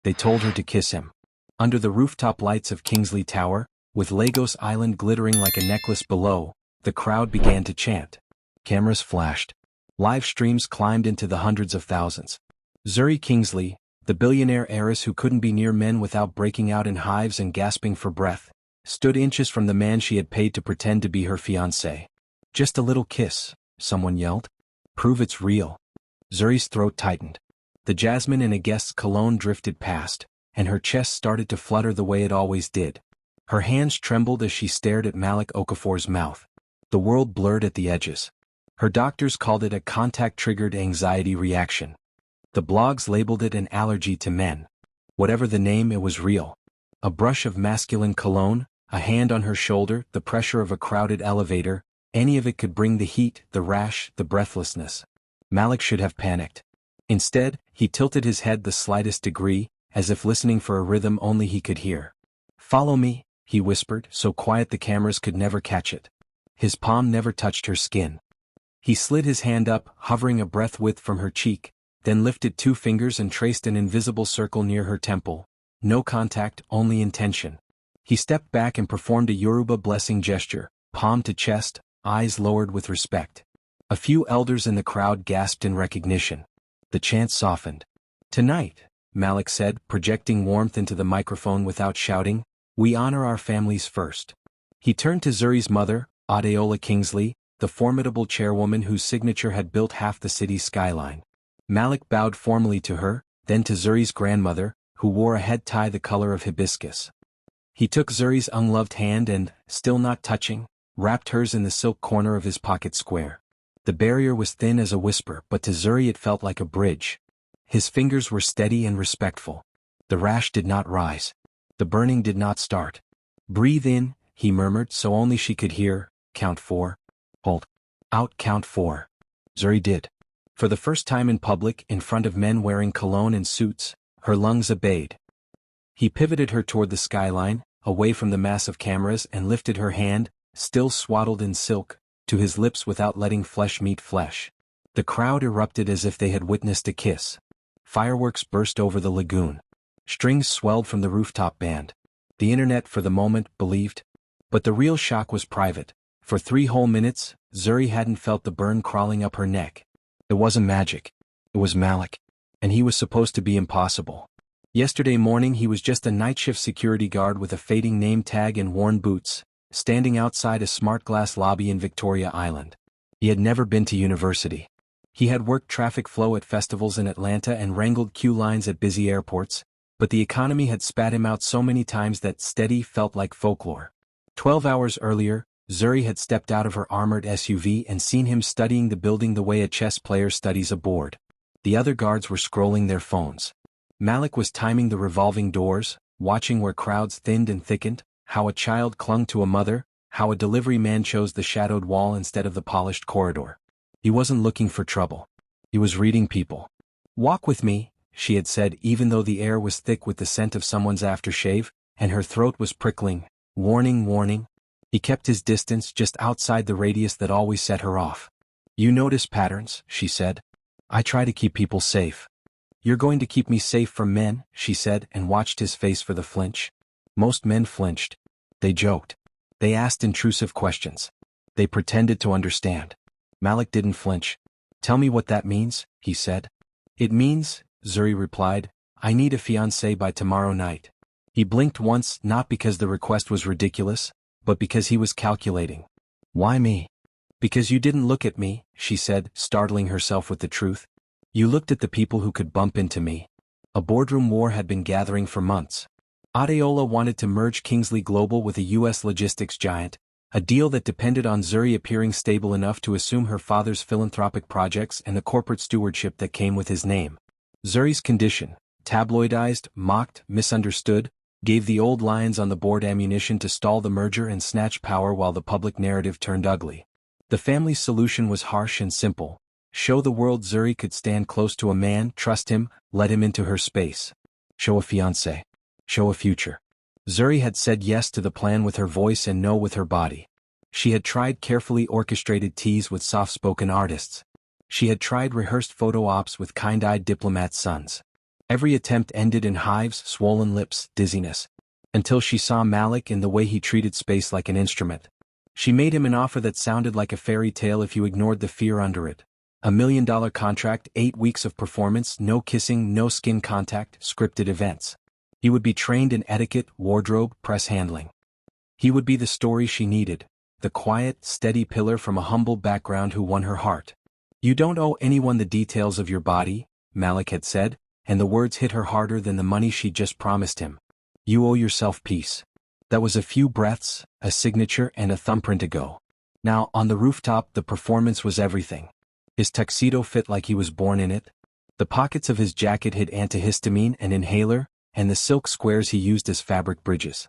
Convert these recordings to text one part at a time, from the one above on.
They told her to kiss him. Under the rooftop lights of Kingsley Tower, with Lagos Island glittering like a necklace below, the crowd began to chant. Cameras flashed. Live streams climbed into the hundreds of thousands. Zuri Kingsley, the billionaire heiress who couldn't be near men without breaking out in hives and gasping for breath, stood inches from the man she had paid to pretend to be her fiancé. Just a little kiss, someone yelled. Prove it's real. Zuri's throat tightened. The jasmine in a guest's cologne drifted past, and her chest started to flutter the way it always did. Her hands trembled as she stared at Malik Okafor's mouth. The world blurred at the edges. Her doctors called it a contact-triggered anxiety reaction. The blogs labeled it an allergy to men. Whatever the name, it was real. A brush of masculine cologne, a hand on her shoulder, the pressure of a crowded elevator, any of it could bring the heat, the rash, the breathlessness. Malik should have panicked. Instead, he tilted his head the slightest degree, as if listening for a rhythm only he could hear. "Follow me," he whispered, so quiet the cameras could never catch it. His palm never touched her skin. He slid his hand up, hovering a breath width from her cheek, then lifted 2 fingers and traced an invisible circle near her temple. No contact, only intention. He stepped back and performed a Yoruba blessing gesture, palm to chest, eyes lowered with respect. A few elders in the crowd gasped in recognition. The chant softened. "Tonight," Malik said, projecting warmth into the microphone without shouting, "we honor our families first." He turned to Zuri's mother, Adeola Kingsley, the formidable chairwoman whose signature had built half the city's skyline. Malik bowed formally to her, then to Zuri's grandmother, who wore a head tie the color of hibiscus. He took Zuri's ungloved hand and, still not touching, wrapped hers in the silk corner of his pocket square. The barrier was thin as a whisper, but to Zuri it felt like a bridge. His fingers were steady and respectful. The rash did not rise. The burning did not start. "Breathe in," he murmured so only she could hear. "Count 4. Hold. Out. Count 4. Zuri did. For the first time in public, in front of men wearing cologne and suits, her lungs obeyed. He pivoted her toward the skyline, away from the mass of cameras, and lifted her hand, still swaddled in silk, to his lips without letting flesh meet flesh. The crowd erupted as if they had witnessed a kiss. Fireworks burst over the lagoon. Strings swelled from the rooftop band. The internet, for the moment, believed. But the real shock was private. For 3 whole minutes, Zuri hadn't felt the burn crawling up her neck. It wasn't magic. It was Malik. And he was supposed to be impossible. Yesterday morning he was just a night shift security guard with a fading name tag and worn boots, standing outside a smart glass lobby in Victoria Island. He had never been to university. He had worked traffic flow at festivals in Atlanta and wrangled queue lines at busy airports, but the economy had spat him out so many times that steady felt like folklore. 12 hours earlier, Zuri had stepped out of her armored SUV and seen him studying the building the way a chess player studies a board. The other guards were scrolling their phones. Malik was timing the revolving doors, watching where crowds thinned and thickened, how a child clung to a mother, how a delivery man chose the shadowed wall instead of the polished corridor. He wasn't looking for trouble. He was reading people. "Walk with me," she had said, even though the air was thick with the scent of someone's aftershave, and her throat was prickling. "Warning, warning." He kept his distance just outside the radius that always set her off. "You notice patterns," she said. "I try to keep people safe." "You're going to keep me safe from men," she said, and watched his face for the flinch. Most men flinched. They joked. They asked intrusive questions. They pretended to understand. Malik didn't flinch. "Tell me what that means," he said. "It means," Zuri replied, "I need a fiancé by tomorrow night." He blinked once, not because the request was ridiculous, but because he was calculating. "Why me?" "Because you didn't look at me," she said, startling herself with the truth. "You looked at the people who could bump into me." A boardroom war had been gathering for months. Adeola wanted to merge Kingsley Global with a U.S. logistics giant, a deal that depended on Zuri appearing stable enough to assume her father's philanthropic projects and the corporate stewardship that came with his name. Zuri's condition, tabloidized, mocked, misunderstood, gave the old lions on the board ammunition to stall the merger and snatch power while the public narrative turned ugly. The family's solution was harsh and simple. Show the world Zuri could stand close to a man, trust him, let him into her space. Show a fiancé. Show a future. Zuri had said yes to the plan with her voice and no with her body. She had tried carefully orchestrated teas with soft-spoken artists. She had tried rehearsed photo ops with kind-eyed diplomat sons. Every attempt ended in hives, swollen lips, dizziness. Until she saw Malik in the way he treated space like an instrument. She made him an offer that sounded like a fairy tale if you ignored the fear under it. $1 million contract, 8 weeks of performance, no kissing, no skin contact, scripted events. He would be trained in etiquette, wardrobe, press handling. He would be the story she needed, the quiet, steady pillar from a humble background who won her heart. You don't owe anyone the details of your body, Malik had said, and the words hit her harder than the money she'd just promised him. You owe yourself peace. That was a few breaths, a signature, and a thumbprint ago. Now, on the rooftop, the performance was everything. His tuxedo fit like he was born in it. The pockets of his jacket hid antihistamine and inhaler, and the silk squares he used as fabric bridges.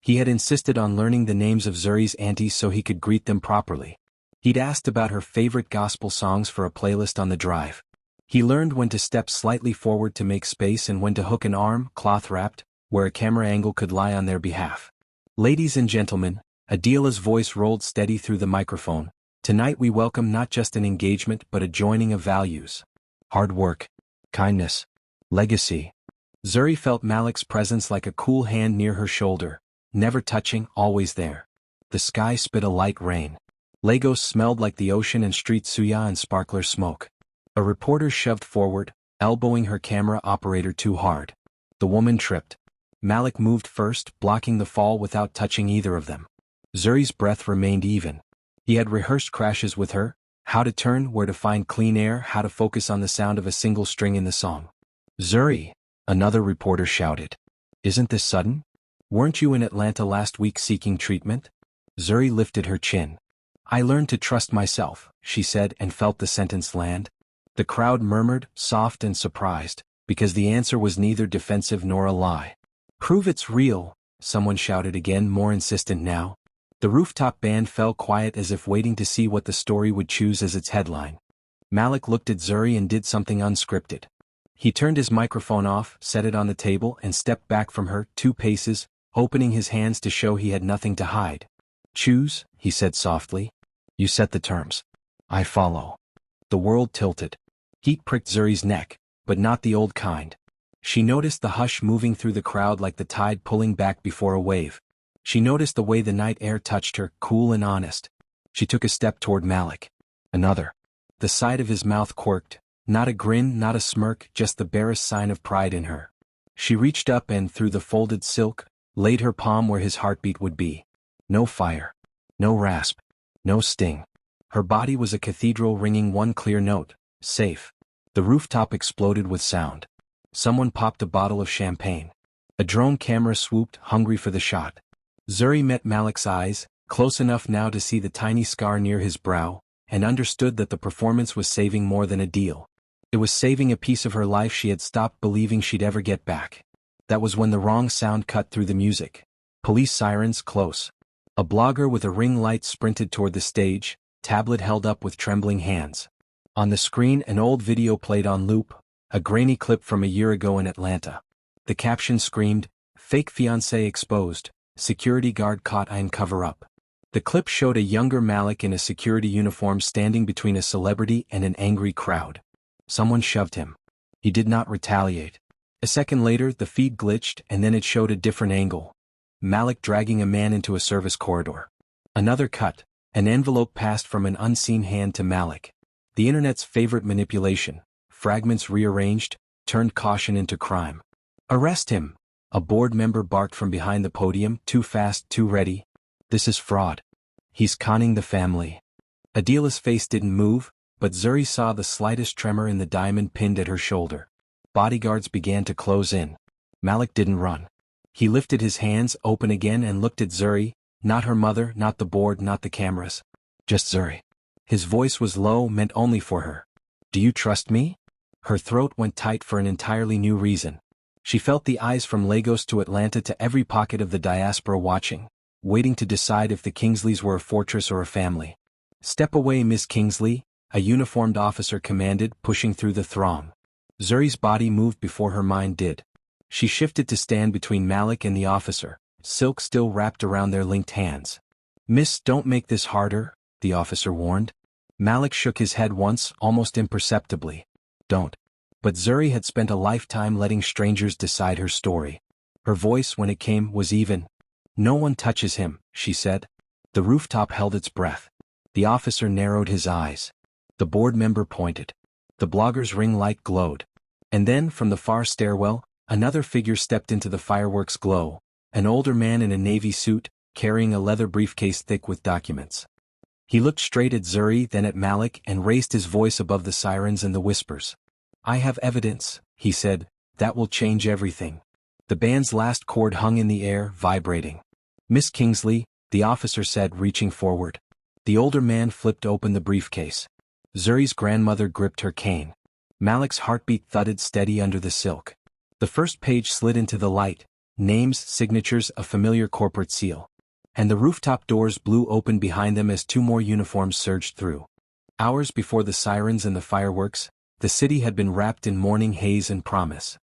He had insisted on learning the names of Zuri's aunties so he could greet them properly. He'd asked about her favorite gospel songs for a playlist on the drive. He learned when to step slightly forward to make space and when to hook an arm, cloth-wrapped, where a camera angle could lie on their behalf. Ladies and gentlemen, Adila's voice rolled steady through the microphone. Tonight we welcome not just an engagement but a joining of values. Hard work, kindness, legacy. Zuri felt Malik's presence like a cool hand near her shoulder, never touching, always there. The sky spit a light rain. Lagos smelled like the ocean and street suya and sparkler smoke. A reporter shoved forward, elbowing her camera operator too hard. The woman tripped. Malik moved first, blocking the fall without touching either of them. Zuri's breath remained even. He had rehearsed crashes with her, how to turn, where to find clean air, how to focus on the sound of a single string in the song. Zuri, another reporter shouted. Isn't this sudden? Weren't you in Atlanta last week seeking treatment? Zuri lifted her chin. I learned to trust myself, she said, and felt the sentence land. The crowd murmured, soft and surprised, because the answer was neither defensive nor a lie. Prove it's real, someone shouted again, more insistent now. The rooftop band fell quiet as if waiting to see what the story would choose as its headline. Malik looked at Zuri and did something unscripted. He turned his microphone off, set it on the table, and stepped back from her 2 paces, opening his hands to show he had nothing to hide. Choose, he said softly. You set the terms. I follow. The world tilted. Heat pricked Zuri's neck, but not the old kind. She noticed the hush moving through the crowd like the tide pulling back before a wave. She noticed the way the night air touched her, cool and honest. She took a step toward Malik. Another. The side of his mouth quirked, not a grin, not a smirk, just the barest sign of pride in her. She reached up and, through the folded silk, laid her palm where his heartbeat would be. No fire. No rasp. No sting. Her body was a cathedral ringing one clear note. Safe. The rooftop exploded with sound. Someone popped a bottle of champagne. A drone camera swooped, hungry for the shot. Zuri met Malik's eyes, close enough now to see the tiny scar near his brow, and understood that the performance was saving more than a deal. It was saving a piece of her life she had stopped believing she'd ever get back. That was when the wrong sound cut through the music. Police sirens close. A blogger with a ring light sprinted toward the stage, tablet held up with trembling hands. On the screen, an old video played on loop, a grainy clip from a year ago in Atlanta. The caption screamed, "Fake fiancé exposed, security guard caught in cover-up." The clip showed a younger Malik in a security uniform standing between a celebrity and an angry crowd. Someone shoved him. He did not retaliate. A second later, the feed glitched and then it showed a different angle. Malik dragging a man into a service corridor. Another cut, an envelope passed from an unseen hand to Malik. The internet's favorite manipulation. Fragments rearranged, turned caution into crime. Arrest him! A board member barked from behind the podium, too fast, too ready. This is fraud. He's conning the family. Adila's face didn't move, but Zuri saw the slightest tremor in the diamond pinned at her shoulder. Bodyguards began to close in. Malik didn't run. He lifted his hands open again and looked at Zuri, not her mother, not the board, not the cameras. Just Zuri. His voice was low, meant only for her. Do you trust me? Her throat went tight for an entirely new reason. She felt the eyes from Lagos to Atlanta to every pocket of the diaspora watching, waiting to decide if the Kingsleys were a fortress or a family. Step away, Miss Kingsley, a uniformed officer commanded, pushing through the throng. Zuri's body moved before her mind did. She shifted to stand between Malik and the officer, silk still wrapped around their linked hands. Miss, don't make this harder, the officer warned. Malik shook his head once, almost imperceptibly. Don't. But Zuri had spent a lifetime letting strangers decide her story. Her voice, when it came, was even. "No one touches him," she said. The rooftop held its breath. The officer narrowed his eyes. The board member pointed. The blogger's ring light glowed. And then, from the far stairwell, another figure stepped into the fireworks glow, an older man in a navy suit, carrying a leather briefcase thick with documents. He looked straight at Zuri, then at Malik, and raised his voice above the sirens and the whispers. "I have evidence," he said, "that will change everything." The band's last chord hung in the air, vibrating. "Miss Kingsley," the officer said, reaching forward. The older man flipped open the briefcase. Zuri's grandmother gripped her cane. Malik's heartbeat thudded steady under the silk. The first page slid into the light, names, signatures, a familiar corporate seal. And the rooftop doors blew open behind them as two more uniforms surged through. Hours before the sirens and the fireworks, the city had been wrapped in morning haze and promise.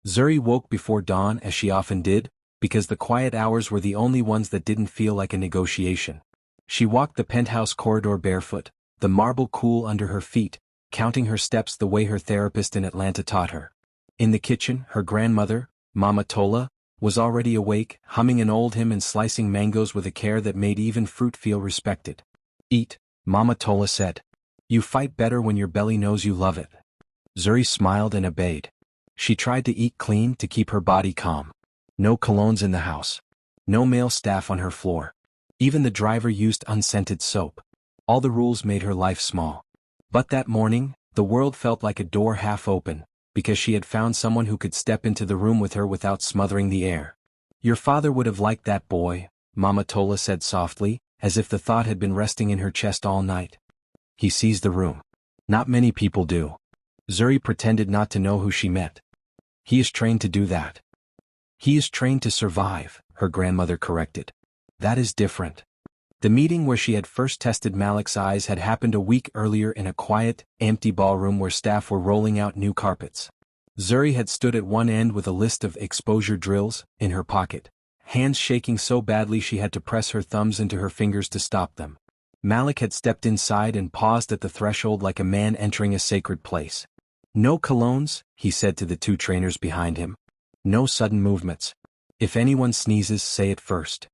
Zuri woke before dawn, as she often did, because the quiet hours were the only ones that didn't feel like a negotiation. She walked the penthouse corridor barefoot, the marble cool under her feet, counting her steps the way her therapist in Atlanta taught her. In the kitchen, her grandmother, Mama Tola, was already awake, humming an old hymn and slicing mangoes with a care that made even fruit feel respected. "Eat," Mama Tola said. "You fight better when your belly knows you love it." Zuri smiled and obeyed. She tried to eat clean to keep her body calm. No colognes in the house. No male staff on her floor. Even the driver used unscented soap. All the rules made her life small. But that morning, the world felt like a door half open, because she had found someone who could step into the room with her without smothering the air. "Your father would have liked that boy," Mama Tola said softly, as if the thought had been resting in her chest all night. "He sees the room. Not many people do." Zuri pretended not to know who she meant. "He is trained to do that." "He is trained to survive," her grandmother corrected. "That is different." The meeting where she had first tested Malik's eyes had happened a week earlier in a quiet, empty ballroom where staff were rolling out new carpets. Zuri had stood at one end with a list of exposure drills in her pocket, hands shaking so badly she had to press her thumbs into her fingers to stop them. Malik had stepped inside and paused at the threshold like a man entering a sacred place. "No colognes," he said to the two trainers behind him. "No sudden movements. If anyone sneezes, say it first."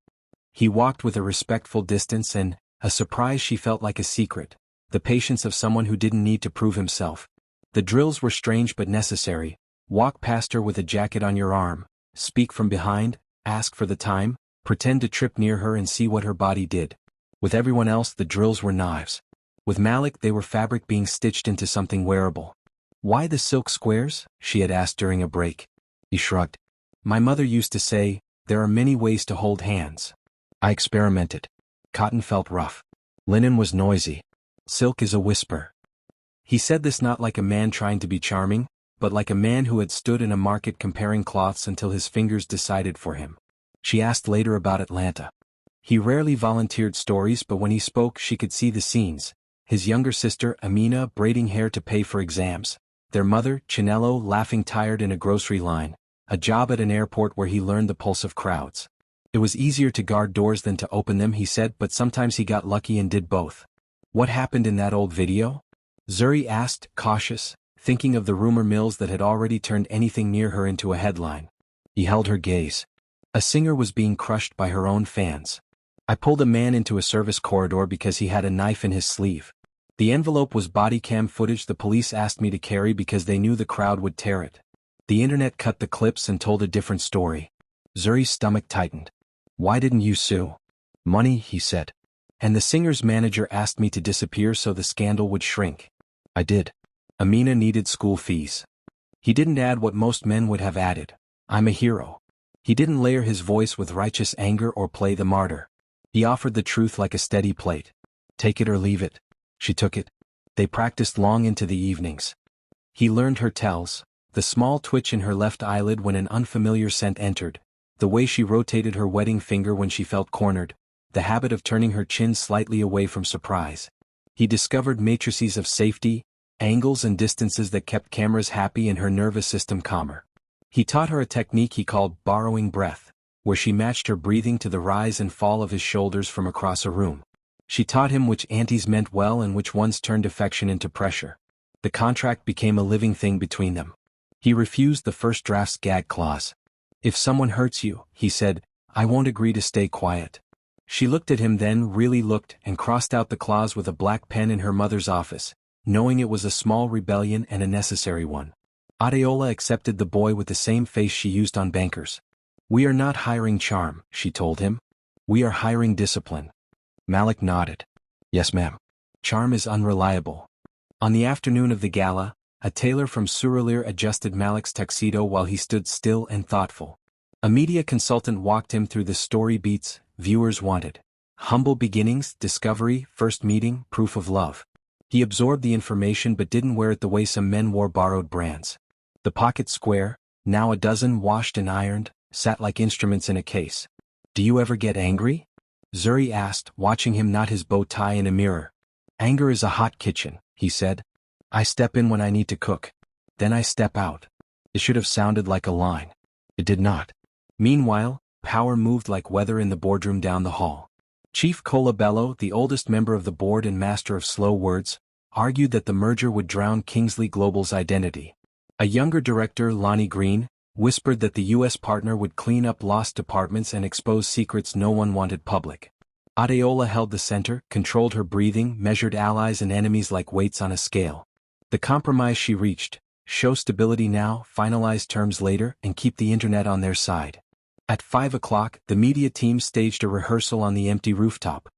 He walked with a respectful distance and, a surprise she felt like a secret, the patience of someone who didn't need to prove himself. The drills were strange but necessary. Walk past her with a jacket on your arm, speak from behind, ask for the time, pretend to trip near her and see what her body did. With everyone else the drills were knives. With Malik they were fabric being stitched into something wearable. "Why the silk squares?" she had asked during a break. He shrugged. "My mother used to say, there are many ways to hold hands. I experimented. Cotton felt rough. Linen was noisy. Silk is a whisper." He said this not like a man trying to be charming, but like a man who had stood in a market comparing cloths until his fingers decided for him. She asked later about Atlanta. He rarely volunteered stories, but when he spoke she could see the scenes. His younger sister, Amina, braiding hair to pay for exams. Their mother, Chinello, laughing tired in a grocery line. A job at an airport where he learned the pulse of crowds. It was easier to guard doors than to open them, he said, but sometimes he got lucky and did both. "What happened in that old video?" Zuri asked, cautious, thinking of the rumor mills that had already turned anything near her into a headline. He held her gaze. A singer was being crushed by her own fans. "I pulled a man into a service corridor because he had a knife in his sleeve. The envelope was body cam footage the police asked me to carry because they knew the crowd would tear it. The internet cut the clips and told a different story." Zuri's stomach tightened. "Why didn't you sue?" "Money," he said. "And the singer's manager asked me to disappear so the scandal would shrink. I did. Amina needed school fees." He didn't add what most men would have added. "I'm a hero." He didn't layer his voice with righteous anger or play the martyr. He offered the truth like a steady plate. "Take it or leave it." She took it. They practiced long into the evenings. He learned her tells, the small twitch in her left eyelid when an unfamiliar scent entered, the way she rotated her wedding finger when she felt cornered, the habit of turning her chin slightly away from surprise. He discovered matrices of safety, angles and distances that kept cameras happy and her nervous system calmer. He taught her a technique he called borrowing breath, where she matched her breathing to the rise and fall of his shoulders from across a room. She taught him which aunties meant well and which ones turned affection into pressure. The contract became a living thing between them. He refused the first draft's gag clause. If someone hurts you, he said, I won't agree to stay quiet. She looked at him, then really looked, and crossed out the clause with a black pen in her mother's office, knowing it was a small rebellion and a necessary one. Adeola accepted the boy with the same face she used on bankers. We are not hiring charm, she told him. We are hiring discipline. Malik nodded. Yes, ma'am. Charm is unreliable. On the afternoon of the gala, a tailor from Surulere adjusted Malik's tuxedo while he stood still and thoughtful. A media consultant walked him through the story beats viewers wanted. Humble beginnings, discovery, first meeting, proof of love. He absorbed the information but didn't wear it the way some men wore borrowed brands. The pocket square, now a dozen washed and ironed, sat like instruments in a case. Do you ever get angry? Zuri asked, watching him knot his bow tie in a mirror. Anger is a hot kitchen, he said. I step in when I need to cook. Then I step out. It should have sounded like a line. It did not. Meanwhile, power moved like weather in the boardroom down the hall. Chief Colabello, the oldest member of the board and master of slow words, argued that the merger would drown Kingsley Global's identity. A younger director, Lonnie Green, whispered that the U.S. partner would clean up lost departments and expose secrets no one wanted public. Adeola held the center, controlled her breathing, measured allies and enemies like weights on a scale. The compromise she reached: show stability now, finalize terms later, and keep the internet on their side. At 5 o'clock, the media team staged a rehearsal on the empty rooftop.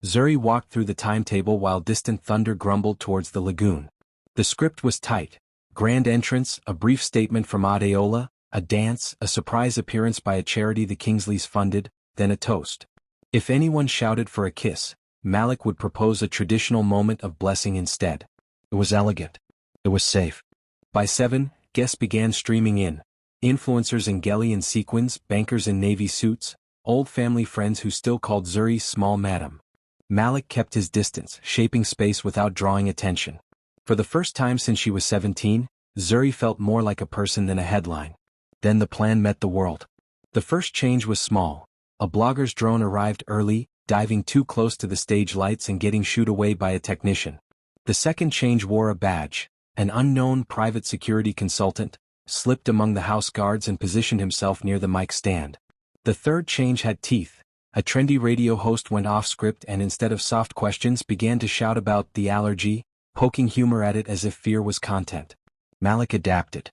Zuri walked through the timetable while distant thunder grumbled towards the lagoon. The script was tight. Grand entrance, a brief statement from Adeola, a dance, a surprise appearance by a charity the Kingsleys funded, then a toast. If anyone shouted for a kiss, Malik would propose a traditional moment of blessing instead. It was elegant. It was safe. By 7, guests began streaming in. Influencers in Gelly and sequins, bankers in navy suits, old family friends who still called Zuri small madam. Malik kept his distance, shaping space without drawing attention. For the first time since she was 17, Zuri felt more like a person than a headline. Then the plan met the world. The first change was small. A blogger's drone arrived early, diving too close to the stage lights and getting shooed away by a technician. The second change wore a badge. An unknown private security consultant slipped among the house guards and positioned himself near the mic stand. The third change had teeth. A trendy radio host went off script and instead of soft questions began to shout about the allergy, poking humor at it as if fear was content. Malik adapted.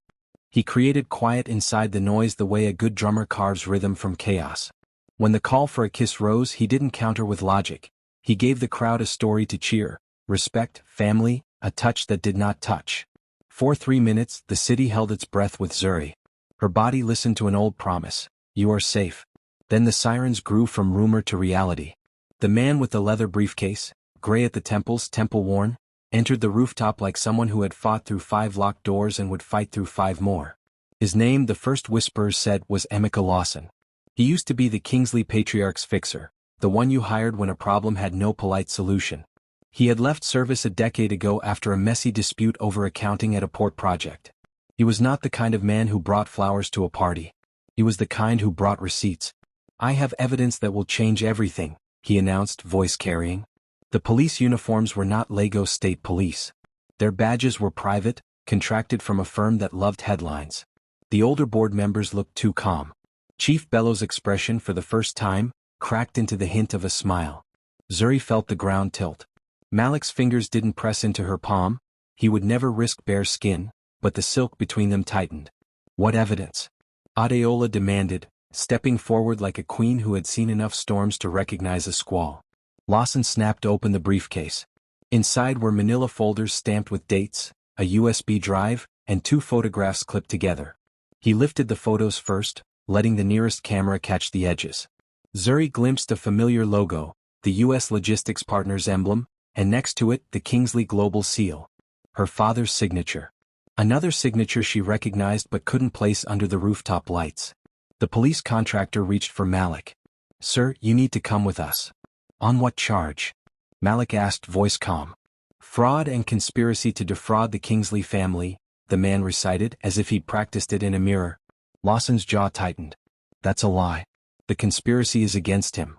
He created quiet inside the noise the way a good drummer carves rhythm from chaos. When the call for a kiss rose, he didn't counter with logic. He gave the crowd a story to cheer: respect, family, a touch that did not touch. For 3 minutes, the city held its breath with Zuri. Her body listened to an old promise: you are safe. Then the sirens grew from rumor to reality. The man with the leather briefcase, gray at the temples, temple-worn, entered the rooftop like someone who had fought through 5 locked doors and would fight through 5 more. His name, the first whisperers said, was Emeka Lawson. He used to be the Kingsley patriarch's fixer, the one you hired when a problem had no polite solution. He had left service a decade ago after a messy dispute over accounting at a port project. He was not the kind of man who brought flowers to a party. He was the kind who brought receipts. I have evidence that will change everything, he announced, voice carrying. The police uniforms were not Lagos State Police. Their badges were private, contracted from a firm that loved headlines. The older board members looked too calm. Chief Bellows' expression, for the first time, cracked into the hint of a smile. Zuri felt the ground tilt. Malik's fingers didn't press into her palm. He would never risk bare skin, but the silk between them tightened. What evidence? Adeola demanded, stepping forward like a queen who had seen enough storms to recognize a squall. Lawson snapped open the briefcase. Inside were manila folders stamped with dates, a USB drive, and 2 photographs clipped together. He lifted the photos first, letting the nearest camera catch the edges. Zuri glimpsed a familiar logo, the U.S. Logistics Partners emblem, and next to it, the Kingsley Global seal. Her father's signature. Another signature she recognized but couldn't place under the rooftop lights. The police contractor reached for Malik. Sir, you need to come with us. On what charge? Malik asked, voice calm. Fraud and conspiracy to defraud the Kingsley family, the man recited as if he'd practiced it in a mirror. Lawson's jaw tightened. That's a lie. The conspiracy is against him.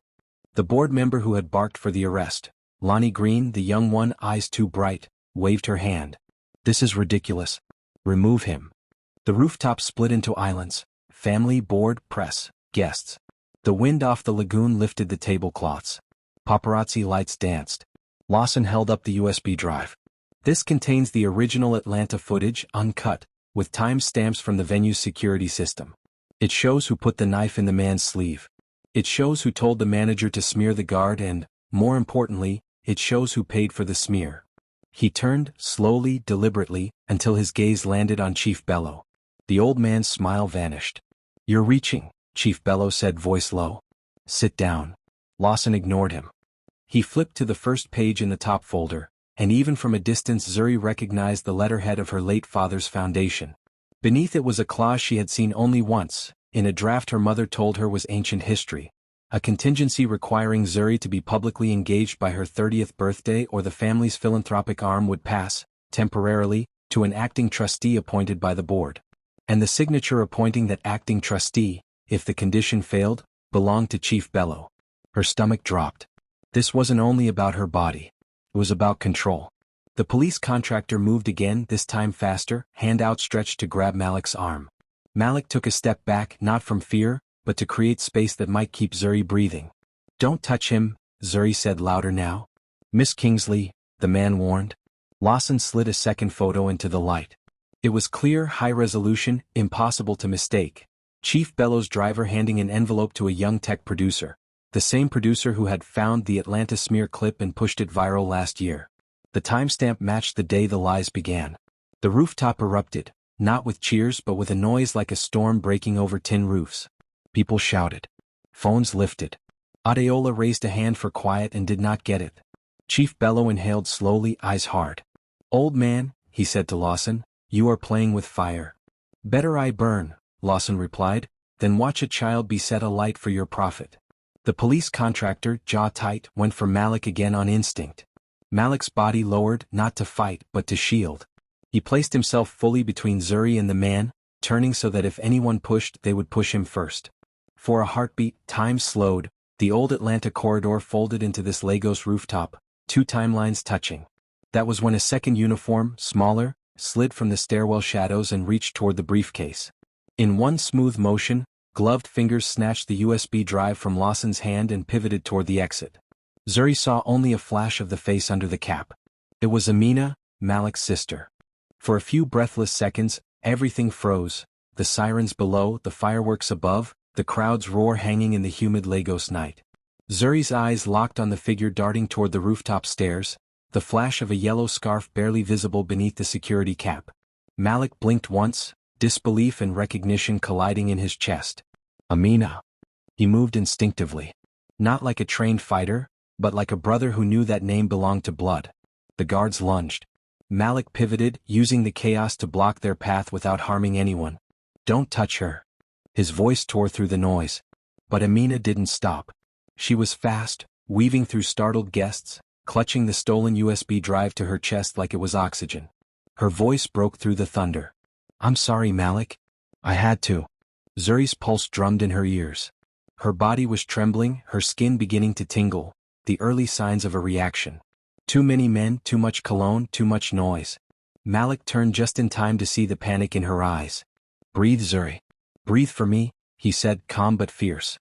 The board member who had barked for the arrest, Lonnie Green, the young one, eyes too bright, waved her hand. This is ridiculous. Remove him. The rooftop split into islands. Family, board, press, guests. The wind off the lagoon lifted the tablecloths. Paparazzi lights danced. Lawson held up the USB drive. This contains the original Atlanta footage, uncut, with timestamps from the venue's security system. It shows who put the knife in the man's sleeve. It shows who told the manager to smear the guard and, more importantly, it shows who paid for the smear. He turned, slowly, deliberately, until his gaze landed on Chief Bello. The old man's smile vanished. "You're reaching," Chief Bello said, voice low. "Sit down." Lawson ignored him. He flipped to the first page in the top folder, and even from a distance Zuri recognized the letterhead of her late father's foundation. Beneath it was a clause she had seen only once, in a draft her mother told her was ancient history. A contingency requiring Zuri to be publicly engaged by her 30th birthday or the family's philanthropic arm would pass, temporarily, to an acting trustee appointed by the board. And the signature appointing that acting trustee, if the condition failed, belonged to Chief Bello. Her stomach dropped. This wasn't only about her body. It was about control. The police contractor moved again, this time faster, hand outstretched to grab Malik's arm. Malik took a step back, not from fear, but to create space that might keep Zuri breathing. "Don't touch him," Zuri said louder now. "Miss Kingsley," the man warned. Lawson slid a second photo into the light. It was clear, high resolution, impossible to mistake. Chief Bello's driver handing an envelope to a young tech producer. The same producer who had found the Atlanta smear clip and pushed it viral last year. The timestamp matched the day the lies began. The rooftop erupted, not with cheers but with a noise like a storm breaking over tin roofs. People shouted. Phones lifted. Adeola raised a hand for quiet and did not get it. Chief Bello inhaled slowly, eyes hard. "Old man," he said to Lawson, "you are playing with fire." "Better I burn," Lawson replied, "than watch a child be set alight for your profit." The police contractor, jaw tight, went for Malik again on instinct. Malik's body lowered, not to fight, but to shield. He placed himself fully between Zuri and the man, turning so that if anyone pushed, they would push him first. For a heartbeat, time slowed, the old Atlanta corridor folded into this Lagos rooftop, two timelines touching. That was when a second uniform, smaller, slid from the stairwell shadows and reached toward the briefcase. In one smooth motion, gloved fingers snatched the USB drive from Lawson's hand and pivoted toward the exit. Zuri saw only a flash of the face under the cap. It was Amina, Malik's sister. For a few breathless seconds, everything froze, the sirens below, the fireworks above, the crowd's roar hanging in the humid Lagos night. Zuri's eyes locked on the figure darting toward the rooftop stairs, the flash of a yellow scarf barely visible beneath the security cap. Malik blinked once, disbelief and recognition colliding in his chest. Amina. He moved instinctively. Not like a trained fighter, but like a brother who knew that name belonged to blood. The guards lunged. Malik pivoted, using the chaos to block their path without harming anyone. "Don't touch her." His voice tore through the noise. But Amina didn't stop. She was fast, weaving through startled guests, clutching the stolen USB drive to her chest like it was oxygen. Her voice broke through the thunder. "I'm sorry, Malik. I had to." Zuri's pulse drummed in her ears. Her body was trembling, her skin beginning to tingle, the early signs of a reaction. Too many men, too much cologne, too much noise. Malik turned just in time to see the panic in her eyes. "Breathe, Zuri. Breathe for me," he said, calm but fierce.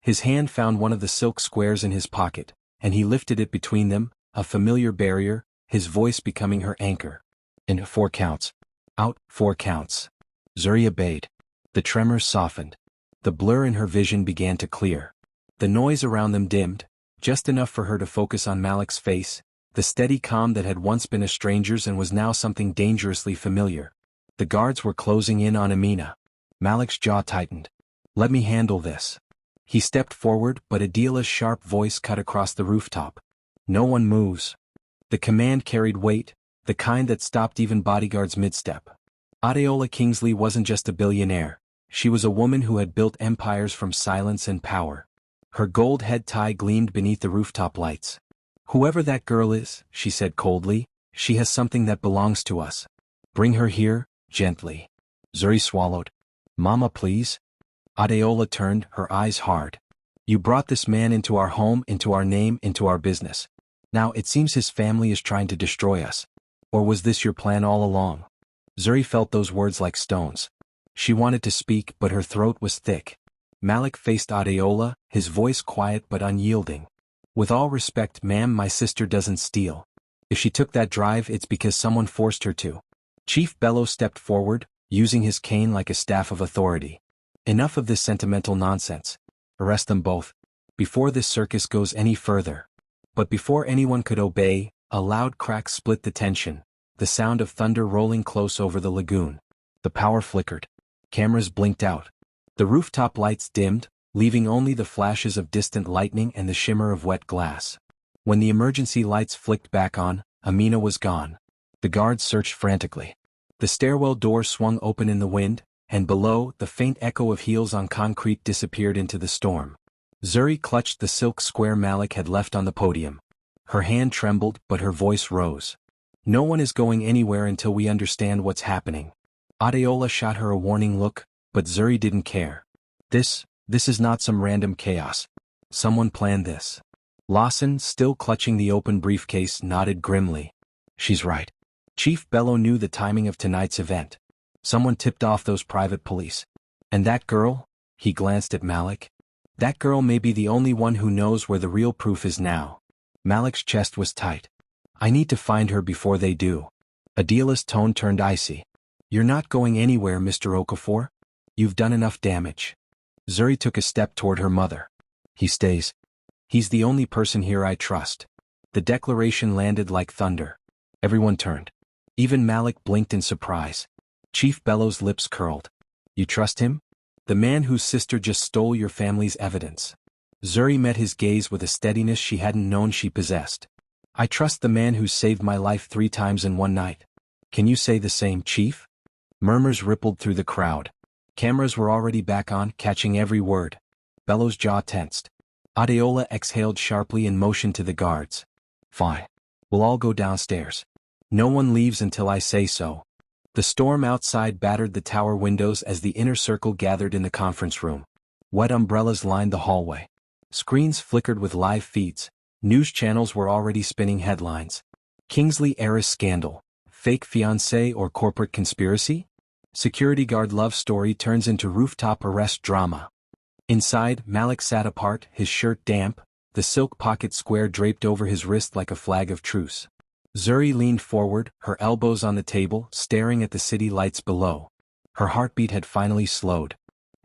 His hand found one of the silk squares in his pocket, and he lifted it between them, a familiar barrier, his voice becoming her anchor. "In 4 counts. Out, 4 counts." Zuri obeyed. The tremors softened. The blur in her vision began to clear. The noise around them dimmed, just enough for her to focus on Malik's face, the steady calm that had once been a stranger's and was now something dangerously familiar. The guards were closing in on Amina. Malik's jaw tightened. "Let me handle this." He stepped forward, but Adila's sharp voice cut across the rooftop. "No one moves." The command carried weight, the kind that stopped even bodyguards mid-step. Adeola Kingsley wasn't just a billionaire. She was a woman who had built empires from silence and power. Her gold head tie gleamed beneath the rooftop lights. "Whoever that girl is," she said coldly, "she has something that belongs to us. Bring her here, gently." Zuri swallowed. "Mama, please." Adeola turned, her eyes hard. "You brought this man into our home, into our name, into our business. Now it seems his family is trying to destroy us. Or was this your plan all along? Zuri felt those words like stones. She wanted to speak, but her throat was thick. Malik faced Adeola, his voice quiet but unyielding. With all respect, ma'am, my sister doesn't steal. If she took that drive, it's because someone forced her to. Chief Bello stepped forward, using his cane like a staff of authority. Enough of this sentimental nonsense. Arrest them both, before this circus goes any further. But before anyone could obey, a loud crack split the tension, the sound of thunder rolling close over the lagoon. The power flickered. Cameras blinked out. The rooftop lights dimmed, leaving only the flashes of distant lightning and the shimmer of wet glass. When the emergency lights flicked back on, Amina was gone. The guards searched frantically. The stairwell door swung open in the wind, and below, the faint echo of heels on concrete disappeared into the storm. Zuri clutched the silk square Malik had left on the podium. Her hand trembled, but her voice rose. No one is going anywhere until we understand what's happening. Adeola shot her a warning look, but Zuri didn't care. This is not some random chaos. Someone planned this. Lawson, still clutching the open briefcase, nodded grimly. She's right. Chief Bello knew the timing of tonight's event. Someone tipped off those private police. And that girl? He glanced at Malik. That girl may be the only one who knows where the real proof is now. Malik's chest was tight. I need to find her before they do. Adela's tone turned icy. You're not going anywhere, Mr. Okafor. You've done enough damage. Zuri took a step toward her mother. He stays. He's the only person here I trust. The declaration landed like thunder. Everyone turned. Even Malik blinked in surprise. Chief Bello's lips curled. You trust him? The man whose sister just stole your family's evidence. Zuri met his gaze with a steadiness she hadn't known she possessed. I trust the man who saved my life 3 times in one night. Can you say the same, Chief? Murmurs rippled through the crowd. Cameras were already back on, catching every word. Bello's jaw tensed. Adeola exhaled sharply and motioned to the guards. Fine. We'll all go downstairs. No one leaves until I say so. The storm outside battered the tower windows as the inner circle gathered in the conference room. Wet umbrellas lined the hallway. Screens flickered with live feeds. News channels were already spinning headlines. Kingsley Heiress scandal. Fake fiancé or corporate conspiracy? Security guard love story turns into rooftop arrest drama. Inside, Malik sat apart, his shirt damp, the silk pocket square draped over his wrist like a flag of truce. Zuri leaned forward, her elbows on the table, staring at the city lights below. Her heartbeat had finally slowed.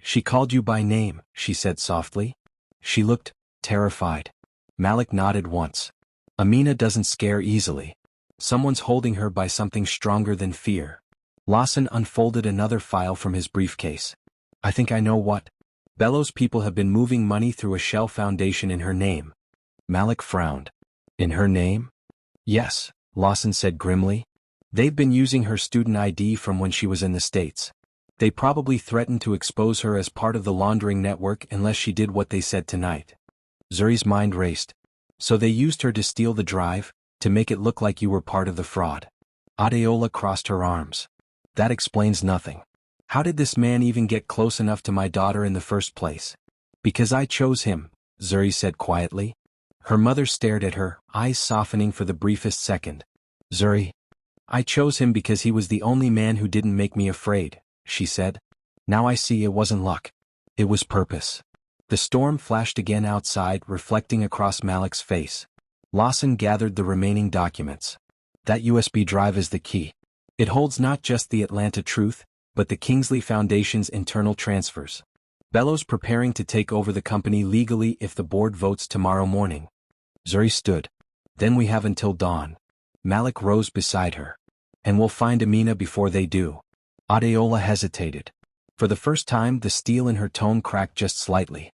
She called you by name, she said softly. She looked terrified. Malik nodded once. Amina doesn't scare easily. Someone's holding her by something stronger than fear. Lawson unfolded another file from his briefcase. I think I know what. Bello's people have been moving money through a shell foundation in her name. Malik frowned. In her name? Yes, Lawson said grimly. They've been using her student ID from when she was in the States. They probably threatened to expose her as part of the laundering network unless she did what they said tonight. Zuri's mind raced. So they used her to steal the drive, to make it look like you were part of the fraud. Adeola crossed her arms. That explains nothing. How did this man even get close enough to my daughter in the first place? Because I chose him, Zuri said quietly. Her mother stared at her, eyes softening for the briefest second. Zuri. I chose him because he was the only man who didn't make me afraid, she said. Now I see it wasn't luck. It was purpose. The storm flashed again outside, reflecting across Malik's face. Lawson gathered the remaining documents. That USB drive is the key. It holds not just the Atlanta truth, but the Kingsley Foundation's internal transfers. Bello's preparing to take over the company legally if the board votes tomorrow morning. Zuri stood. Then we have until dawn. Malik rose beside her. And we'll find Amina before they do. Adeola hesitated. For the first time, the steel in her tone cracked just slightly.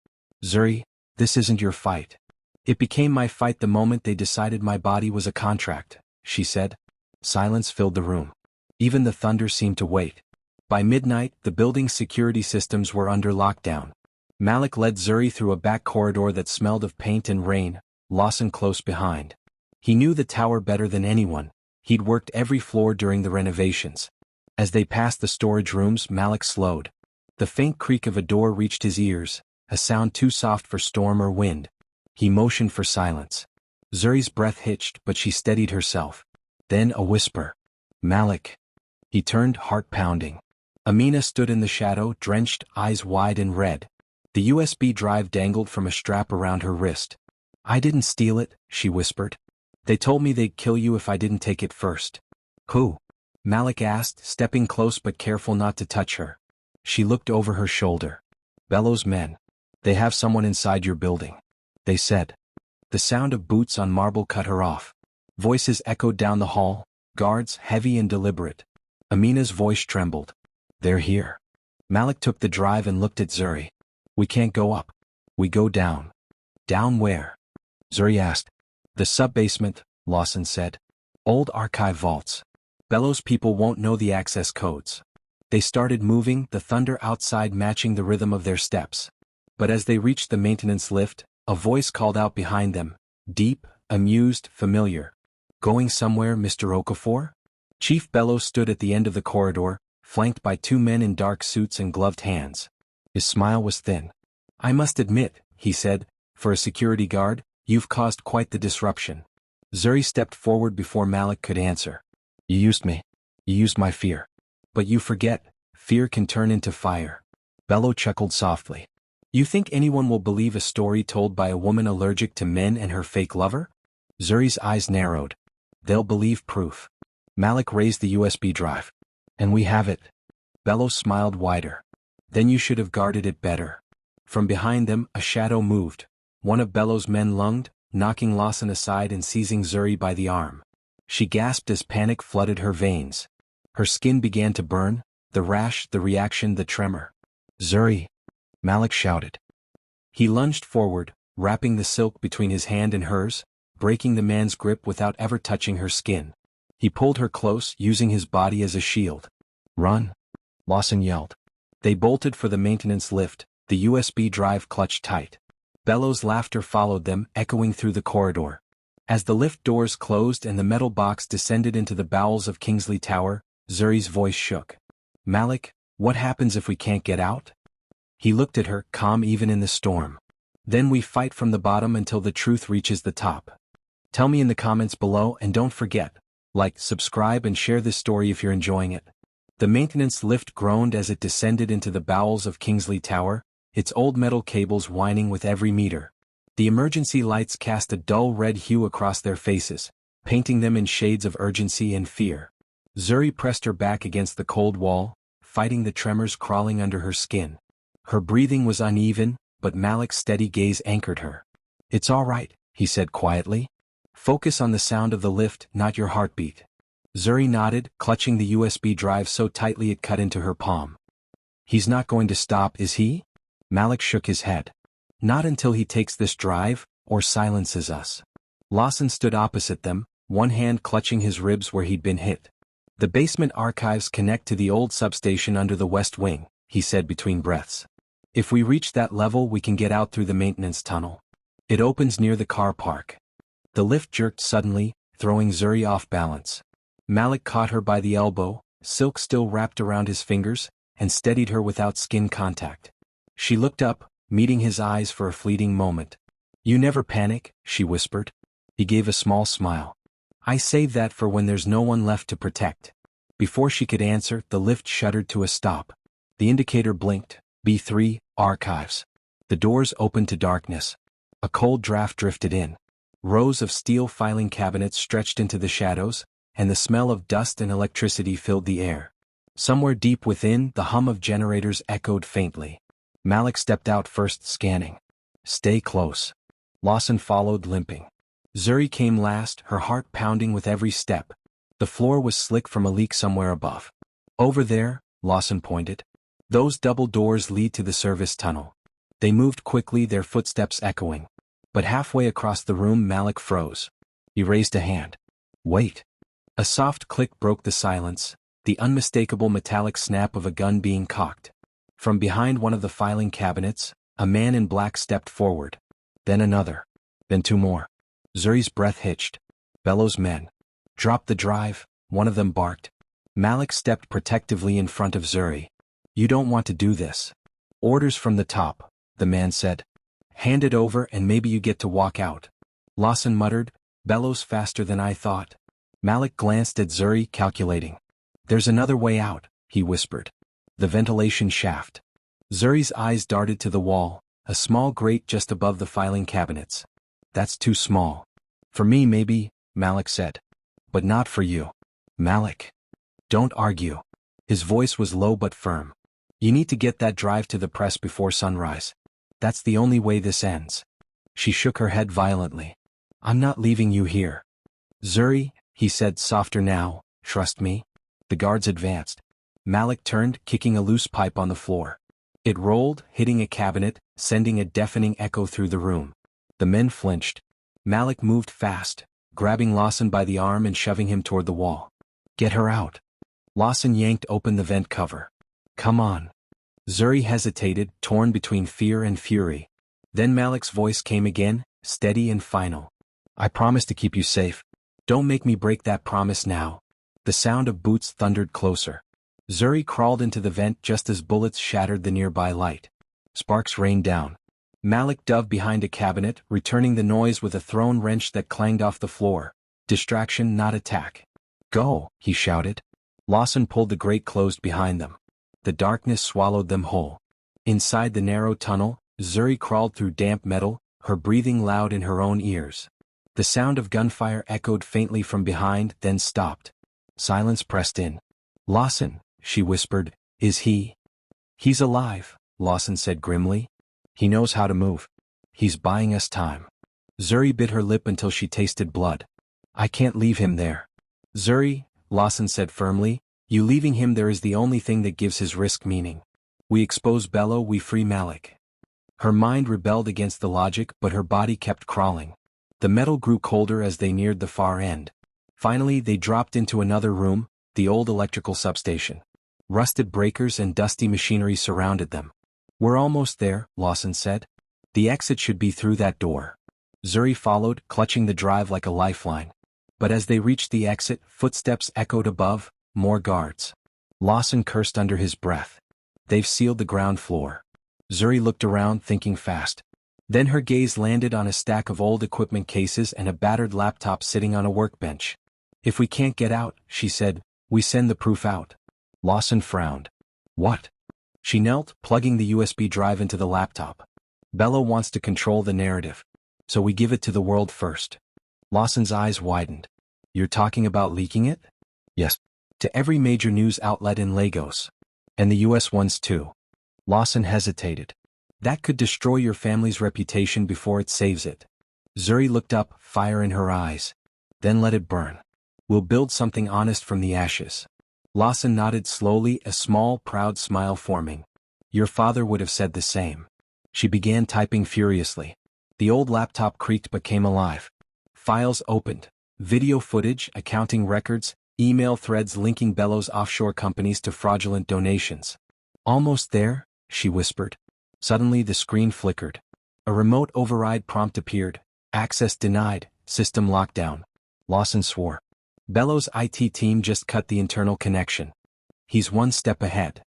Zuri, this isn't your fight. It became my fight the moment they decided my body was a contract, she said. Silence filled the room. Even the thunder seemed to wait. By midnight, the building's security systems were under lockdown. Malik led Zuri through a back corridor that smelled of paint and rain, Lawson close behind. He knew the tower better than anyone. He'd worked every floor during the renovations. As they passed the storage rooms, Malik slowed. The faint creak of a door reached his ears, a sound too soft for storm or wind. He motioned for silence. Zuri's breath hitched, but she steadied herself. Then a whisper. Malik. He turned, heart pounding. Amina stood in the shadow, drenched, eyes wide and red. The USB drive dangled from a strap around her wrist. I didn't steal it, she whispered. They told me they'd kill you if I didn't take it first. Who? Malik asked, stepping close but careful not to touch her. She looked over her shoulder. Bellows men. They have someone inside your building. They said. The sound of boots on marble cut her off. Voices echoed down the hall, guards heavy and deliberate. Amina's voice trembled. They're here. Malik took the drive and looked at Zuri. We can't go up. We go down. Down where? Zuri asked. The sub-basement, Lawson said. Old archive vaults. Bellows people won't know the access codes. They started moving, the thunder outside matching the rhythm of their steps. But as they reached the maintenance lift, a voice called out behind them, deep, amused, familiar. Going somewhere, Mr. Okafor? Chief Bellows stood at the end of the corridor, flanked by two men in dark suits and gloved hands. His smile was thin. I must admit, he said, for a security guard, you've caused quite the disruption. Zuri stepped forward before Malik could answer. You used me. You used my fear. But you forget, fear can turn into fire. Bello chuckled softly. You think anyone will believe a story told by a woman allergic to men and her fake lover? Zuri's eyes narrowed. They'll believe proof. Malik raised the USB drive. And we have it. Bello smiled wider. Then you should have guarded it better. From behind them, a shadow moved. One of Bello's men lunged, knocking Lawson aside and seizing Zuri by the arm. She gasped as panic flooded her veins. Her skin began to burn, the rash, the reaction, the tremor. Zuri! Malik shouted. He lunged forward, wrapping the silk between his hand and hers, breaking the man's grip without ever touching her skin. He pulled her close, using his body as a shield. Run! Lawson yelled. They bolted for the maintenance lift, the USB drive clutched tight. Bellows' laughter followed them, echoing through the corridor. As the lift doors closed and the metal box descended into the bowels of Kingsley Tower, Zuri's voice shook. Malik, what happens if we can't get out? He looked at her, calm even in the storm. Then we fight from the bottom until the truth reaches the top. Tell me in the comments below and don't forget, like, subscribe and share this story if you're enjoying it. The maintenance lift groaned as it descended into the bowels of Kingsley Tower, its old metal cables whining with every meter. The emergency lights cast a dull red hue across their faces, painting them in shades of urgency and fear. Zuri pressed her back against the cold wall, fighting the tremors crawling under her skin. Her breathing was uneven, but Malik's steady gaze anchored her. It's all right, he said quietly. Focus on the sound of the lift, not your heartbeat. Zuri nodded, clutching the USB drive so tightly it cut into her palm. He's not going to stop, is he? Malik shook his head. Not until he takes this drive, or silences us. Lawson stood opposite them, one hand clutching his ribs where he'd been hit. The basement archives connect to the old substation under the west wing, he said between breaths. If we reach that level we can get out through the maintenance tunnel. It opens near the car park. The lift jerked suddenly, throwing Zuri off balance. Malik caught her by the elbow, silk still wrapped around his fingers, and steadied her without skin contact. She looked up, meeting his eyes for a fleeting moment. You never panic, she whispered. He gave a small smile. I save that for when there's no one left to protect. Before she could answer, the lift shuddered to a stop. The indicator blinked. B3, archives. The doors opened to darkness. A cold draft drifted in. Rows of steel filing cabinets stretched into the shadows, and the smell of dust and electricity filled the air. Somewhere deep within, the hum of generators echoed faintly. Malik stepped out first, scanning. Stay close. Lawson followed, limping. Zuri came last, her heart pounding with every step. The floor was slick from a leak somewhere above. Over there, Lawson pointed. Those double doors lead to the service tunnel. They moved quickly, their footsteps echoing. But halfway across the room Malik froze. He raised a hand. Wait. A soft click broke the silence, the unmistakable metallic snap of a gun being cocked. From behind one of the filing cabinets, a man in black stepped forward. Then another. Then two more. Zuri's breath hitched. Bellows' men. Drop the drive, one of them barked. Malik stepped protectively in front of Zuri. You don't want to do this. Orders from the top, the man said. Hand it over and maybe you get to walk out. Lawson muttered, Bellows faster than I thought. Malik glanced at Zuri, calculating. There's another way out, he whispered. The ventilation shaft. Zuri's eyes darted to the wall, a small grate just above the filing cabinets. That's too small. For me maybe, Malik said. But not for you. Malik. Don't argue. His voice was low but firm. You need to get that drive to the press before sunrise. That's the only way this ends. She shook her head violently. I'm not leaving you here. Zuri, he said softer now, trust me. The guards advanced. Malik turned, kicking a loose pipe on the floor. It rolled, hitting a cabinet, sending a deafening echo through the room. The men flinched. Malik moved fast, grabbing Lawson by the arm and shoving him toward the wall. Get her out. Lawson yanked open the vent cover. Come on. Zuri hesitated, torn between fear and fury. Then Malik's voice came again, steady and final. I promise to keep you safe. Don't make me break that promise now. The sound of boots thundered closer. Zuri crawled into the vent just as bullets shattered the nearby light. Sparks rained down. Malik dove behind a cabinet, returning the noise with a thrown wrench that clanged off the floor. Distraction, not attack. Go, he shouted. Lawson pulled the grate closed behind them. The darkness swallowed them whole. Inside the narrow tunnel, Zuri crawled through damp metal, her breathing loud in her own ears. The sound of gunfire echoed faintly from behind, then stopped. Silence pressed in. Lawson, she whispered, is he? He's alive, Lawson said grimly. He knows how to move. He's buying us time. Zuri bit her lip until she tasted blood. I can't leave him there. Zuri, Lawson said firmly, you leaving him there is the only thing that gives his risk meaning. We expose Bello, we free Malik. Her mind rebelled against the logic, but her body kept crawling. The metal grew colder as they neared the far end. Finally they dropped into another room, the old electrical substation. Rusted breakers and dusty machinery surrounded them. We're almost there, Lawson said. The exit should be through that door. Zuri followed, clutching the drive like a lifeline. But as they reached the exit, footsteps echoed above, more guards. Lawson cursed under his breath. They've sealed the ground floor. Zuri looked around, thinking fast. Then her gaze landed on a stack of old equipment cases and a battered laptop sitting on a workbench. If we can't get out, she said, we send the proof out. Lawson frowned. What? She knelt, plugging the USB drive into the laptop. Bello wants to control the narrative. So we give it to the world first. Lawson's eyes widened. You're talking about leaking it? Yes. To every major news outlet in Lagos. And the US ones too. Lawson hesitated. That could destroy your family's reputation before it saves it. Zuri looked up, fire in her eyes. Then let it burn. We'll build something honest from the ashes. Lawson nodded slowly, a small, proud smile forming. Your father would have said the same. She began typing furiously. The old laptop creaked but came alive. Files opened. Video footage, accounting records, email threads linking Bello's offshore companies to fraudulent donations. Almost there, she whispered. Suddenly the screen flickered. A remote override prompt appeared. Access denied, system lockdown. Lawson swore. Bello's IT team just cut the internal connection. He's one step ahead.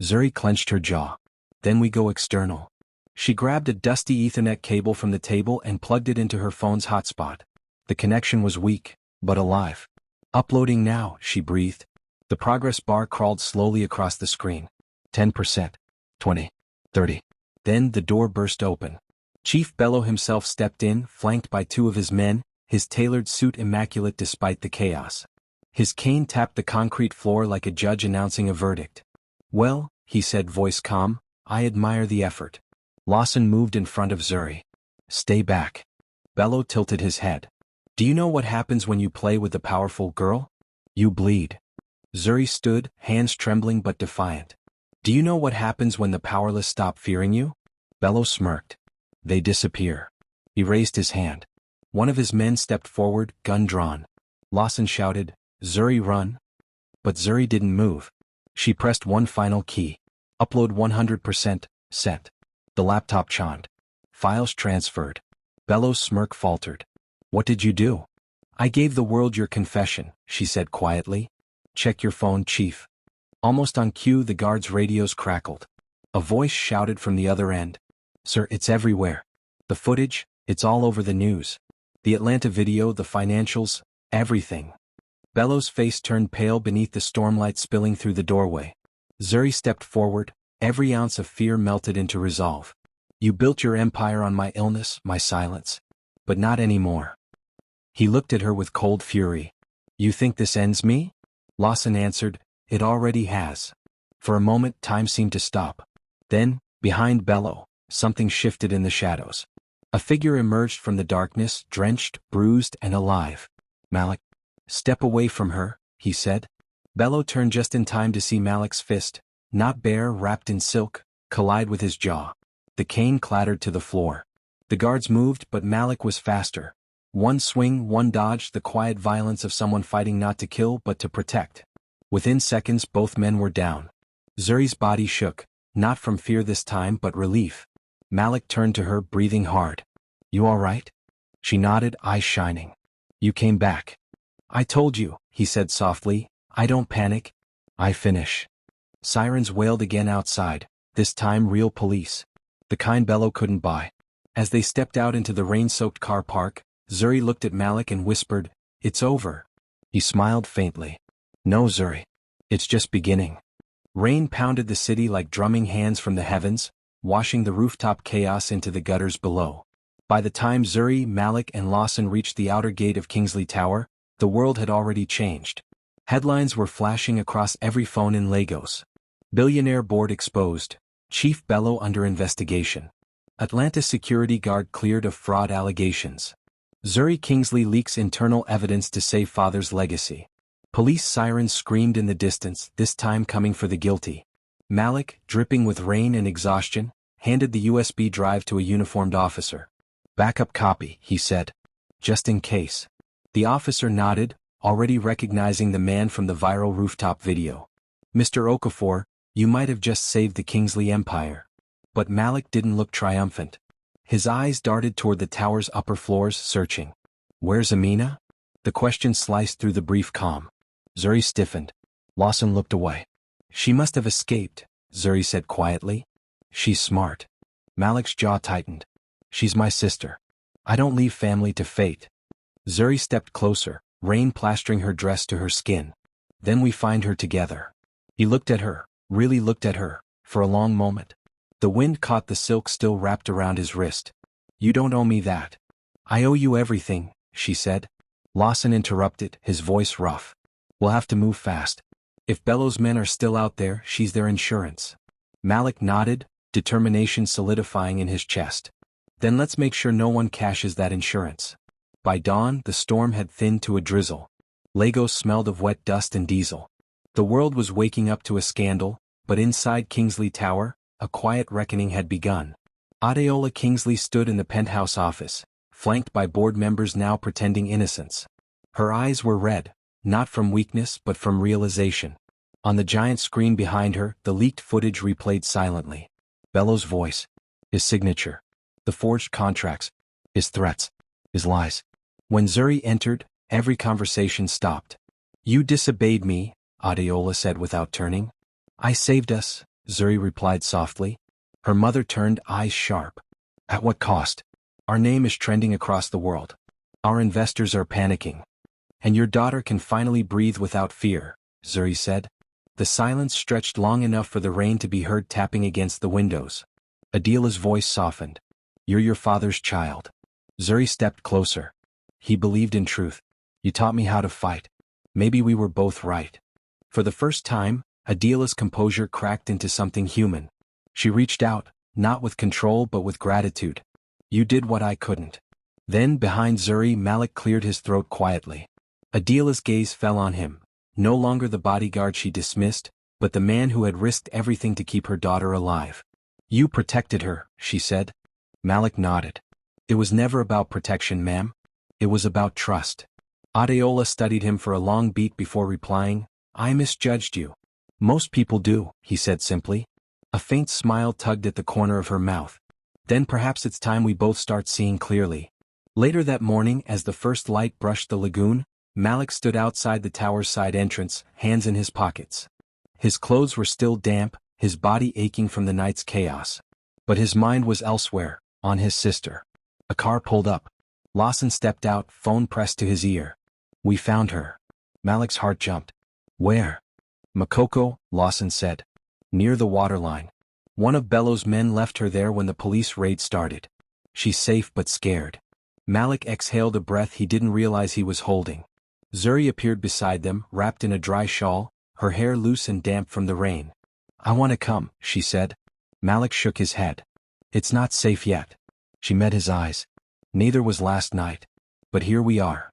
Zuri clenched her jaw. Then we go external. She grabbed a dusty Ethernet cable from the table and plugged it into her phone's hotspot. The connection was weak, but alive. Uploading now, she breathed. The progress bar crawled slowly across the screen. 10%. 20. 30. Then the door burst open. Chief Bello himself stepped in, flanked by two of his men, his tailored suit immaculate despite the chaos. His cane tapped the concrete floor like a judge announcing a verdict. Well, he said, voice calm, I admire the effort. Lawson moved in front of Zuri. Stay back. Bello tilted his head. Do you know what happens when you play with a powerful girl? You bleed. Zuri stood, hands trembling but defiant. Do you know what happens when the powerless stop fearing you? Bello smirked. They disappear. He raised his hand. One of his men stepped forward, gun drawn. Lawson shouted, Zuri, run. But Zuri didn't move. She pressed one final key. Upload 100%, sent. The laptop chimed. Files transferred. Bello's smirk faltered. What did you do? I gave the world your confession, she said quietly. Check your phone, Chief. Almost on cue, the guards' radios crackled. A voice shouted from the other end. Sir, it's everywhere. The footage, it's all over the news. The Atlanta video, the financials, everything. Bello's face turned pale beneath the stormlight spilling through the doorway. Zuri stepped forward, every ounce of fear melted into resolve. You built your empire on my illness, my silence. But not anymore. He looked at her with cold fury. You think this ends me? Lawson answered, it already has. For a moment time seemed to stop. Then, behind Bello, something shifted in the shadows. A figure emerged from the darkness, drenched, bruised, and alive. Malik. Step away from her, he said. Bello turned just in time to see Malik's fist, not bare, wrapped in silk, collide with his jaw. The cane clattered to the floor. The guards moved, but Malik was faster. One swing, one dodge, the quiet violence of someone fighting not to kill but to protect. Within seconds both men were down. Zuri's body shook, not from fear this time but relief. Malik turned to her, breathing hard. You all right? She nodded, eyes shining. You came back. I told you, he said softly, I don't panic. I finish. Sirens wailed again outside, this time real police. The kind Bello couldn't buy. As they stepped out into the rain-soaked car park, Zuri looked at Malik and whispered, it's over. He smiled faintly. No, Zuri. It's just beginning. Rain pounded the city like drumming hands from the heavens, washing the rooftop chaos into the gutters below. By the time Zuri, Malik, and Lawson reached the outer gate of Kingsley Tower, the world had already changed. Headlines were flashing across every phone in Lagos. Billionaire board exposed. Chief Bello under investigation. Atlanta security guard cleared of fraud allegations. Zuri Kingsley leaks internal evidence to save father's legacy. Police sirens screamed in the distance, this time coming for the guilty. Malik, dripping with rain and exhaustion, handed the USB drive to a uniformed officer. Backup copy, he said. Just in case. The officer nodded, already recognizing the man from the viral rooftop video. Mr. Okafor, you might have just saved the Kingsley Empire. But Malik didn't look triumphant. His eyes darted toward the tower's upper floors, searching. Where's Amina? The question sliced through the brief calm. Zuri stiffened. Lawson looked away. She must have escaped, Zuri said quietly. She's smart. Malik's jaw tightened. She's my sister. I don't leave family to fate. Zuri stepped closer, rain plastering her dress to her skin. Then we find her together. He looked at her, really looked at her, for a long moment. The wind caught the silk still wrapped around his wrist. You don't owe me that. I owe you everything, she said. Lawson interrupted, his voice rough. We'll have to move fast. If Bello's men are still out there, she's their insurance. Malik nodded, determination solidifying in his chest. Then let's make sure no one cashes that insurance. By dawn, the storm had thinned to a drizzle. Lagos smelled of wet dust and diesel. The world was waking up to a scandal, but inside Kingsley Tower, a quiet reckoning had begun. Adeola Kingsley stood in the penthouse office, flanked by board members now pretending innocence. Her eyes were red, not from weakness but from realization. On the giant screen behind her, the leaked footage replayed silently. Bello's voice. His signature. The forged contracts. His threats. His lies. When Zuri entered, every conversation stopped. You disobeyed me, Adeola said without turning. I saved us, Zuri replied softly. Her mother turned, eyes sharp. At what cost? Our name is trending across the world. Our investors are panicking. And your daughter can finally breathe without fear, Zuri said. The silence stretched long enough for the rain to be heard tapping against the windows. Adela's voice softened. You're your father's child. Zuri stepped closer. He believed in truth. You taught me how to fight. Maybe we were both right. For the first time, Adela's composure cracked into something human. She reached out, not with control but with gratitude. You did what I couldn't. Then, behind Zuri, Malik cleared his throat quietly. Adela's gaze fell on him, no longer the bodyguard she dismissed, but the man who had risked everything to keep her daughter alive. You protected her, she said. Malik nodded. It was never about protection, ma'am. It was about trust. Adeola studied him for a long beat before replying, I misjudged you. Most people do, he said simply. A faint smile tugged at the corner of her mouth. Then perhaps it's time we both start seeing clearly. Later that morning, as the first light brushed the lagoon, Malik stood outside the tower's side entrance, hands in his pockets. His clothes were still damp, his body aching from the night's chaos. But his mind was elsewhere, on his sister. A car pulled up. Lawson stepped out, phone pressed to his ear. We found her. Malik's heart jumped. Where? Makoko, Lawson said. Near the waterline. One of Bello's men left her there when the police raid started. She's safe but scared. Malik exhaled a breath he didn't realize he was holding. Zuri appeared beside them, wrapped in a dry shawl, her hair loose and damp from the rain. I want to come, she said. Malik shook his head. It's not safe yet. She met his eyes. Neither was last night. But here we are.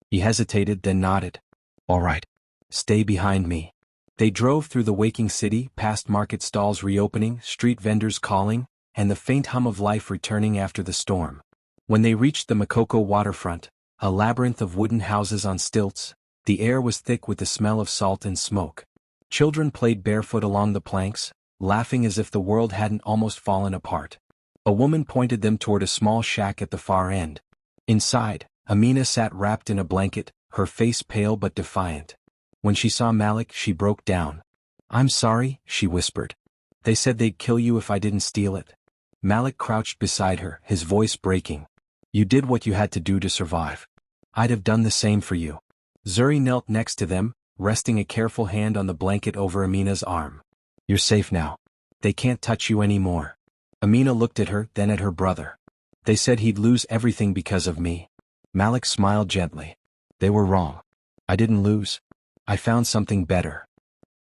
He hesitated, then nodded. All right. Stay behind me. They drove through the waking city, past market stalls reopening, street vendors calling, and the faint hum of life returning after the storm. When they reached the Makoko waterfront, a labyrinth of wooden houses on stilts, the air was thick with the smell of salt and smoke. Children played barefoot along the planks, laughing as if the world hadn't almost fallen apart. A woman pointed them toward a small shack at the far end. Inside, Amina sat wrapped in a blanket, her face pale but defiant. When she saw Malik, she broke down. I'm sorry, she whispered. They said they'd kill you if I didn't steal it. Malik crouched beside her, his voice breaking. You did what you had to do to survive. I'd have done the same for you. Zuri knelt next to them, resting a careful hand on the blanket over Amina's arm. You're safe now. They can't touch you anymore. Amina looked at her, then at her brother. They said he'd lose everything because of me. Malik smiled gently. They were wrong. I didn't lose. I found something better.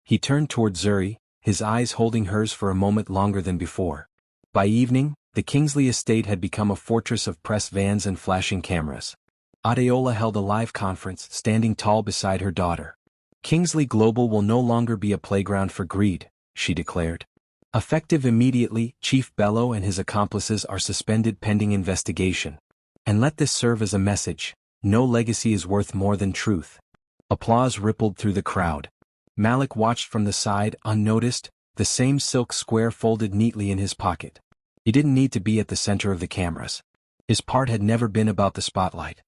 He turned toward Zuri, his eyes holding hers for a moment longer than before. By evening, the Kingsley estate had become a fortress of press vans and flashing cameras. Adeola held a live conference, standing tall beside her daughter. Kingsley Global will no longer be a playground for greed, she declared. Effective immediately, Chief Bello and his accomplices are suspended pending investigation. And let this serve as a message: no legacy is worth more than truth. Applause rippled through the crowd. Malik watched from the side, unnoticed, the same silk square folded neatly in his pocket. He didn't need to be at the center of the cameras. His part had never been about the spotlight.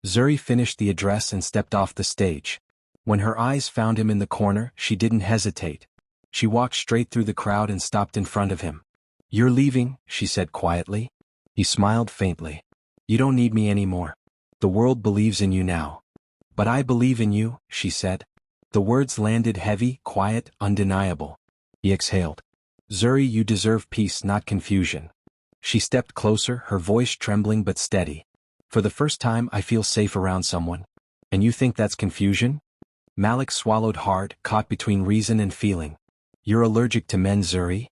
Zuri finished the address and stepped off the stage. When her eyes found him in the corner, she didn't hesitate. She walked straight through the crowd and stopped in front of him. You're leaving, she said quietly. He smiled faintly. You don't need me anymore. The world believes in you now. But I believe in you, she said. The words landed heavy, quiet, undeniable. He exhaled. Zuri, you deserve peace, not confusion. She stepped closer, her voice trembling but steady. For the first time I feel safe around someone. And you think that's confusion? Malik swallowed hard, caught between reason and feeling. You're allergic to men, Zuri?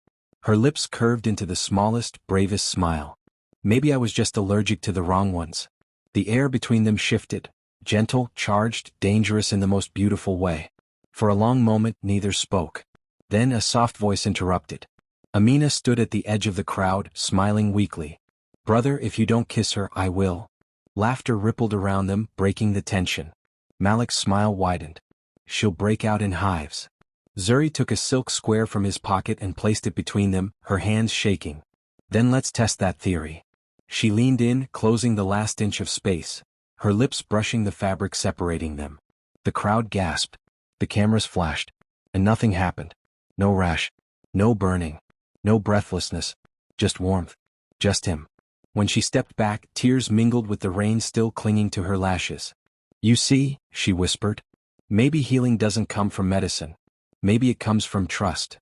Her lips curved into the smallest, bravest smile. Maybe I was just allergic to the wrong ones. The air between them shifted, gentle, charged, dangerous in the most beautiful way. For a long moment neither spoke. Then a soft voice interrupted. Amina stood at the edge of the crowd, smiling weakly. Brother, if you don't kiss her, I will. Laughter rippled around them, breaking the tension. Malik's smile widened. She'll break out in hives. Zuri took a silk square from his pocket and placed it between them, her hands shaking. Then let's test that theory. She leaned in, closing the last inch of space, her lips brushing the fabric separating them. The crowd gasped. The cameras flashed. And nothing happened. No rash. No burning. No breathlessness. Just warmth. Just him. When she stepped back, tears mingled with the rain still clinging to her lashes. You see, she whispered. Maybe healing doesn't come from medicine. Maybe it comes from trust.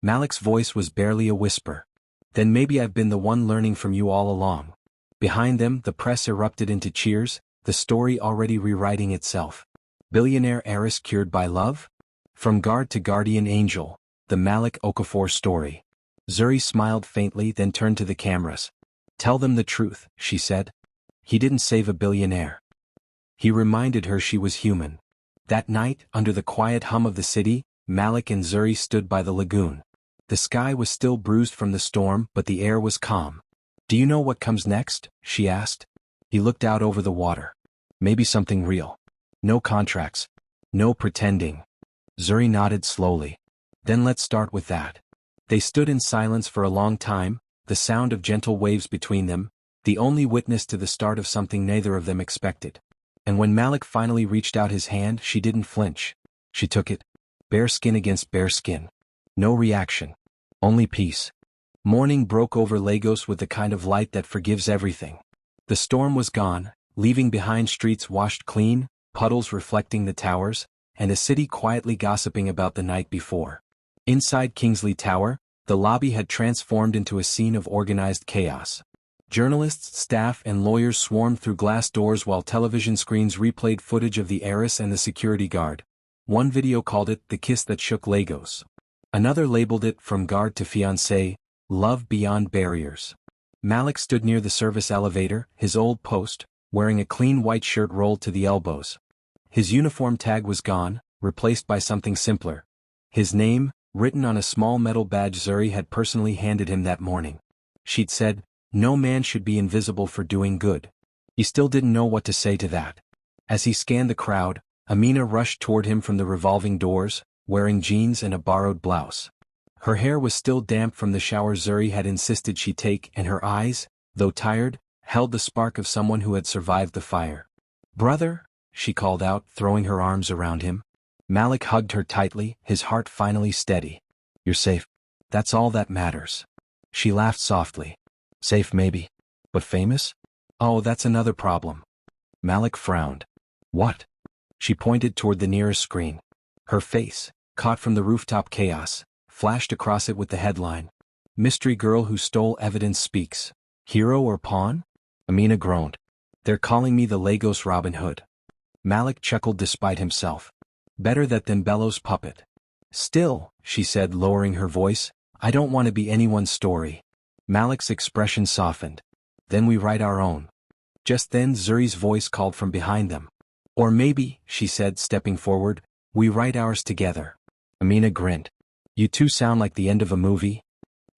Malik's voice was barely a whisper. Then maybe I've been the one learning from you all along. Behind them, the press erupted into cheers, the story already rewriting itself. Billionaire Heiress cured by love? From guard to guardian angel, the Malik Okafor story. Zuri smiled faintly, then turned to the cameras. Tell them the truth, she said. He didn't save a billionaire. He reminded her she was human. That night, under the quiet hum of the city, Malik and Zuri stood by the lagoon. The sky was still bruised from the storm, but the air was calm. Do you know what comes next? She asked. He looked out over the water. Maybe something real. No contracts. No pretending. Zuri nodded slowly. Then let's start with that. They stood in silence for a long time, the sound of gentle waves between them, the only witness to the start of something neither of them expected. And when Malik finally reached out his hand, she didn't flinch. She took it. Bare skin against bare skin. No reaction. Only peace. Morning broke over Lagos with the kind of light that forgives everything. The storm was gone, leaving behind streets washed clean, puddles reflecting the towers, and a city quietly gossiping about the night before. Inside Kingsley Tower, the lobby had transformed into a scene of organized chaos. Journalists, staff, and lawyers swarmed through glass doors while television screens replayed footage of the heiress and the security guard. One video called it "The Kiss That Shook Lagos." Another labeled it "From Guard to Fiancé, Love Beyond Barriers." Malik stood near the service elevator, his old post, wearing a clean white shirt rolled to the elbows. His uniform tag was gone, replaced by something simpler. His name, written on a small metal badge Zuri had personally handed him that morning. She'd said, "No man should be invisible for doing good." He still didn't know what to say to that. As he scanned the crowd, Amina rushed toward him from the revolving doors, wearing jeans and a borrowed blouse. Her hair was still damp from the shower Zuri had insisted she take, and her eyes, though tired, held the spark of someone who had survived the fire. "Brother," she called out, throwing her arms around him. Malik hugged her tightly, his heart finally steady. "You're safe. That's all that matters." She laughed softly. "Safe maybe. But famous? Oh, that's another problem." Malik frowned. "What?" She pointed toward the nearest screen. Her face, caught from the rooftop chaos, flashed across it with the headline, "Mystery Girl Who Stole Evidence Speaks. Hero or Pawn?" Amina groaned. "They're calling me the Lagos Robin Hood." Malik chuckled despite himself. "Better that than Bellows' puppet." "Still," she said, lowering her voice, "I don't want to be anyone's story." Malik's expression softened. "Then we write our own." Just then Zuri's voice called from behind them. "Or maybe," she said, stepping forward, "we write ours together." Amina grinned. "You two sound like the end of a movie."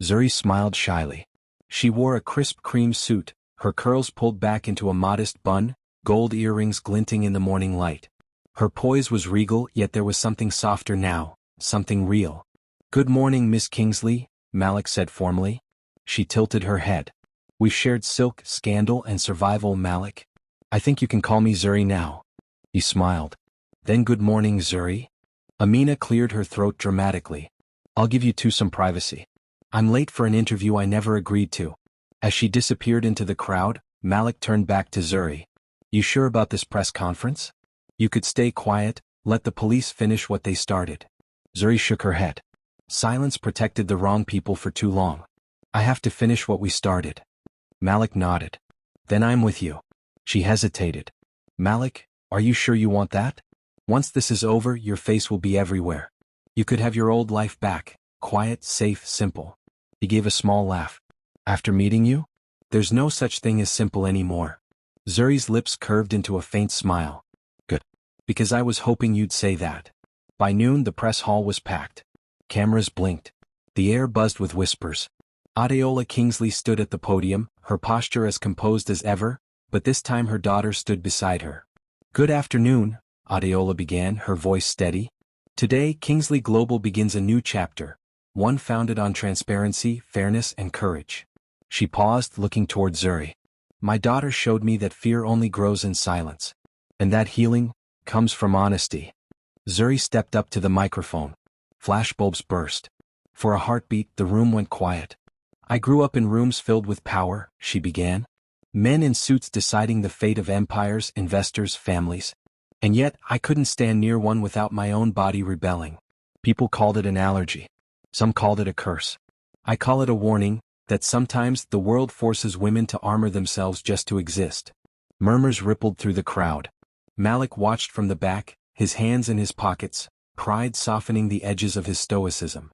Zuri smiled shyly. She wore a crisp cream suit, her curls pulled back into a modest bun, gold earrings glinting in the morning light. Her poise was regal, yet there was something softer now, something real. "Good morning, Miss Kingsley," Malik said formally. She tilted her head. "We've shared silk, scandal, and survival, Malik. I think you can call me Zuri now." He smiled. "Then good morning, Zuri." Amina cleared her throat dramatically. "I'll give you two some privacy. I'm late for an interview I never agreed to." As she disappeared into the crowd, Malik turned back to Zuri. "You sure about this press conference? You could stay quiet, let the police finish what they started." Zuri shook her head. "Silence protected the wrong people for too long. I have to finish what we started." Malik nodded. "Then I'm with you." She hesitated. "Malik, are you sure you want that? Once this is over, your face will be everywhere. You could have your old life back, quiet, safe, simple." He gave a small laugh. "After meeting you? There's no such thing as simple anymore." Zuri's lips curved into a faint smile. "Good. Because I was hoping you'd say that." By noon the press hall was packed. Cameras blinked. The air buzzed with whispers. Adeola Kingsley stood at the podium, her posture as composed as ever, but this time her daughter stood beside her. "Good afternoon," Adeola began, her voice steady. "Today Kingsley Global begins a new chapter, one founded on transparency, fairness, and courage." She paused, looking toward Zuri. "My daughter showed me that fear only grows in silence. And that healing comes from honesty." Zuri stepped up to the microphone. Flashbulbs burst. For a heartbeat, the room went quiet. "I grew up in rooms filled with power," she began. "Men in suits deciding the fate of empires, investors, families. And yet, I couldn't stand near one without my own body rebelling. People called it an allergy. Some called it a curse. I call it a warning, that sometimes the world forces women to armor themselves just to exist." Murmurs rippled through the crowd. Malik watched from the back, his hands in his pockets, pride softening the edges of his stoicism.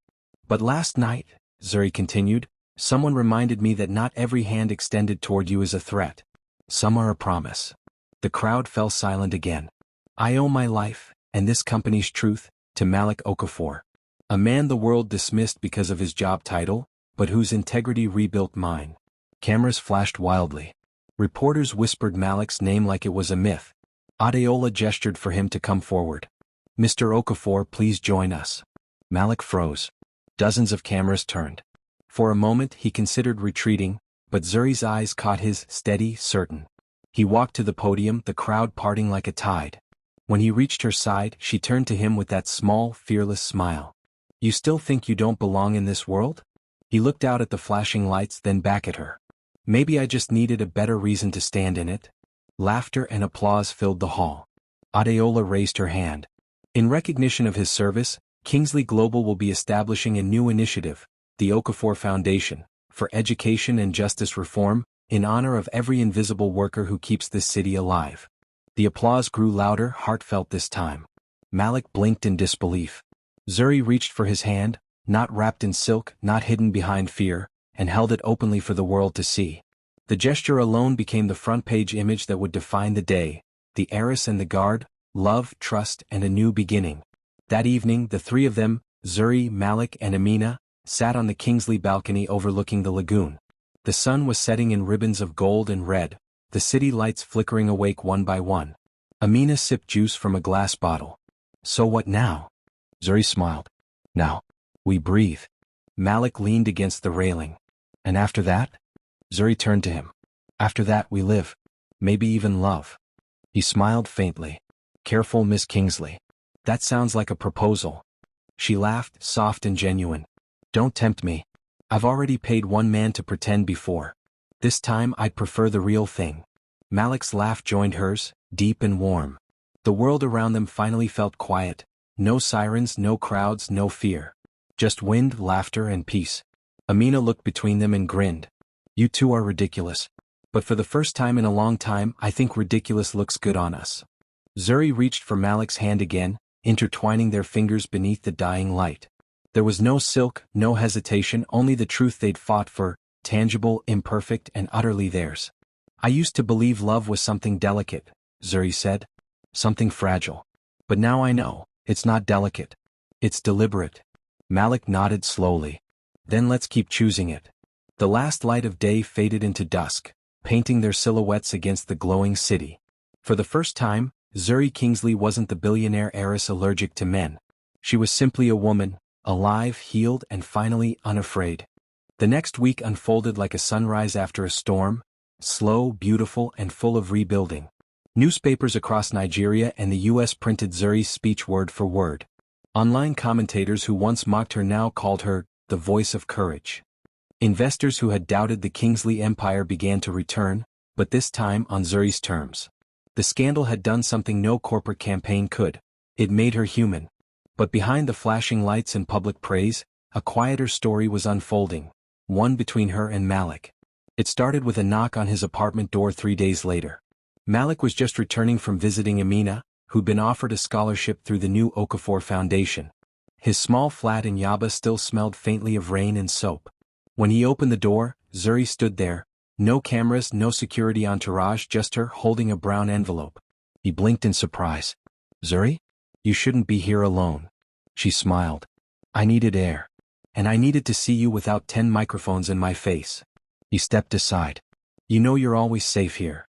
"But last night," Zuri continued, "someone reminded me that not every hand extended toward you is a threat. Some are a promise." The crowd fell silent again. "I owe my life, and this company's truth, to Malik Okafor. A man the world dismissed because of his job title, but whose integrity rebuilt mine." Cameras flashed wildly. Reporters whispered Malik's name like it was a myth. Adeola gestured for him to come forward. "Mr. Okafor, please join us." Malik froze. Dozens of cameras turned. For a moment he considered retreating, but Zuri's eyes caught his, steady, certain. He walked to the podium, the crowd parting like a tide. When he reached her side, she turned to him with that small, fearless smile. "You still think you don't belong in this world?" He looked out at the flashing lights, then back at her. "Maybe I just needed a better reason to stand in it." Laughter and applause filled the hall. Adeola raised her hand. In recognition of his service, Kingsley Global will be establishing a new initiative, the Okafor Foundation, for education and justice reform, in honor of every invisible worker who keeps this city alive. The applause grew louder, heartfelt this time. Malik blinked in disbelief. Zuri reached for his hand, not wrapped in silk, not hidden behind fear, and held it openly for the world to see. The gesture alone became the front-page image that would define the day: the heiress and the guard, love, trust, and a new beginning. That evening, the three of them, Zuri, Malik, and Amina, sat on the Kingsley balcony overlooking the lagoon. The sun was setting in ribbons of gold and red, the city lights flickering awake one by one. Amina sipped juice from a glass bottle. So what now? Zuri smiled. Now, we breathe. Malik leaned against the railing. And after that? Zuri turned to him. After that we live. Maybe even love. He smiled faintly. Careful, Miss Kingsley. That sounds like a proposal. She laughed, soft and genuine. Don't tempt me. I've already paid one man to pretend before. This time I'd prefer the real thing. Malik's laugh joined hers, deep and warm. The world around them finally felt quiet. No sirens, no crowds, no fear. Just wind, laughter, and peace. Amina looked between them and grinned. You two are ridiculous. But for the first time in a long time, I think ridiculous looks good on us. Zuri reached for Malik's hand again, intertwining their fingers beneath the dying light. There was no silk, no hesitation, only the truth they'd fought for, tangible, imperfect, and utterly theirs. I used to believe love was something delicate, Zuri said. Something fragile. But now I know, it's not delicate. It's deliberate. Malik nodded slowly. Then let's keep choosing it. The last light of day faded into dusk, painting their silhouettes against the glowing city. For the first time, Zuri Kingsley wasn't the billionaire heiress allergic to men. She was simply a woman, alive, healed, and finally unafraid. The next week unfolded like a sunrise after a storm, slow, beautiful, and full of rebuilding. Newspapers across Nigeria and the U.S. printed Zuri's speech word for word. Online commentators who once mocked her now called her the voice of courage. Investors who had doubted the Kingsley empire began to return, but this time on Zuri's terms. The scandal had done something no corporate campaign could. It made her human. But behind the flashing lights and public praise, a quieter story was unfolding, one between her and Malik. It started with a knock on his apartment door 3 days later. Malik was just returning from visiting Amina, who'd been offered a scholarship through the new Okafor Foundation. His small flat in Yaba still smelled faintly of rain and soap. When he opened the door, Zuri stood there. No cameras, no security entourage, just her holding a brown envelope. He blinked in surprise. Zuri? You shouldn't be here alone. She smiled. I needed air. And I needed to see you without 10 microphones in my face. He stepped aside. You know you're always safe here.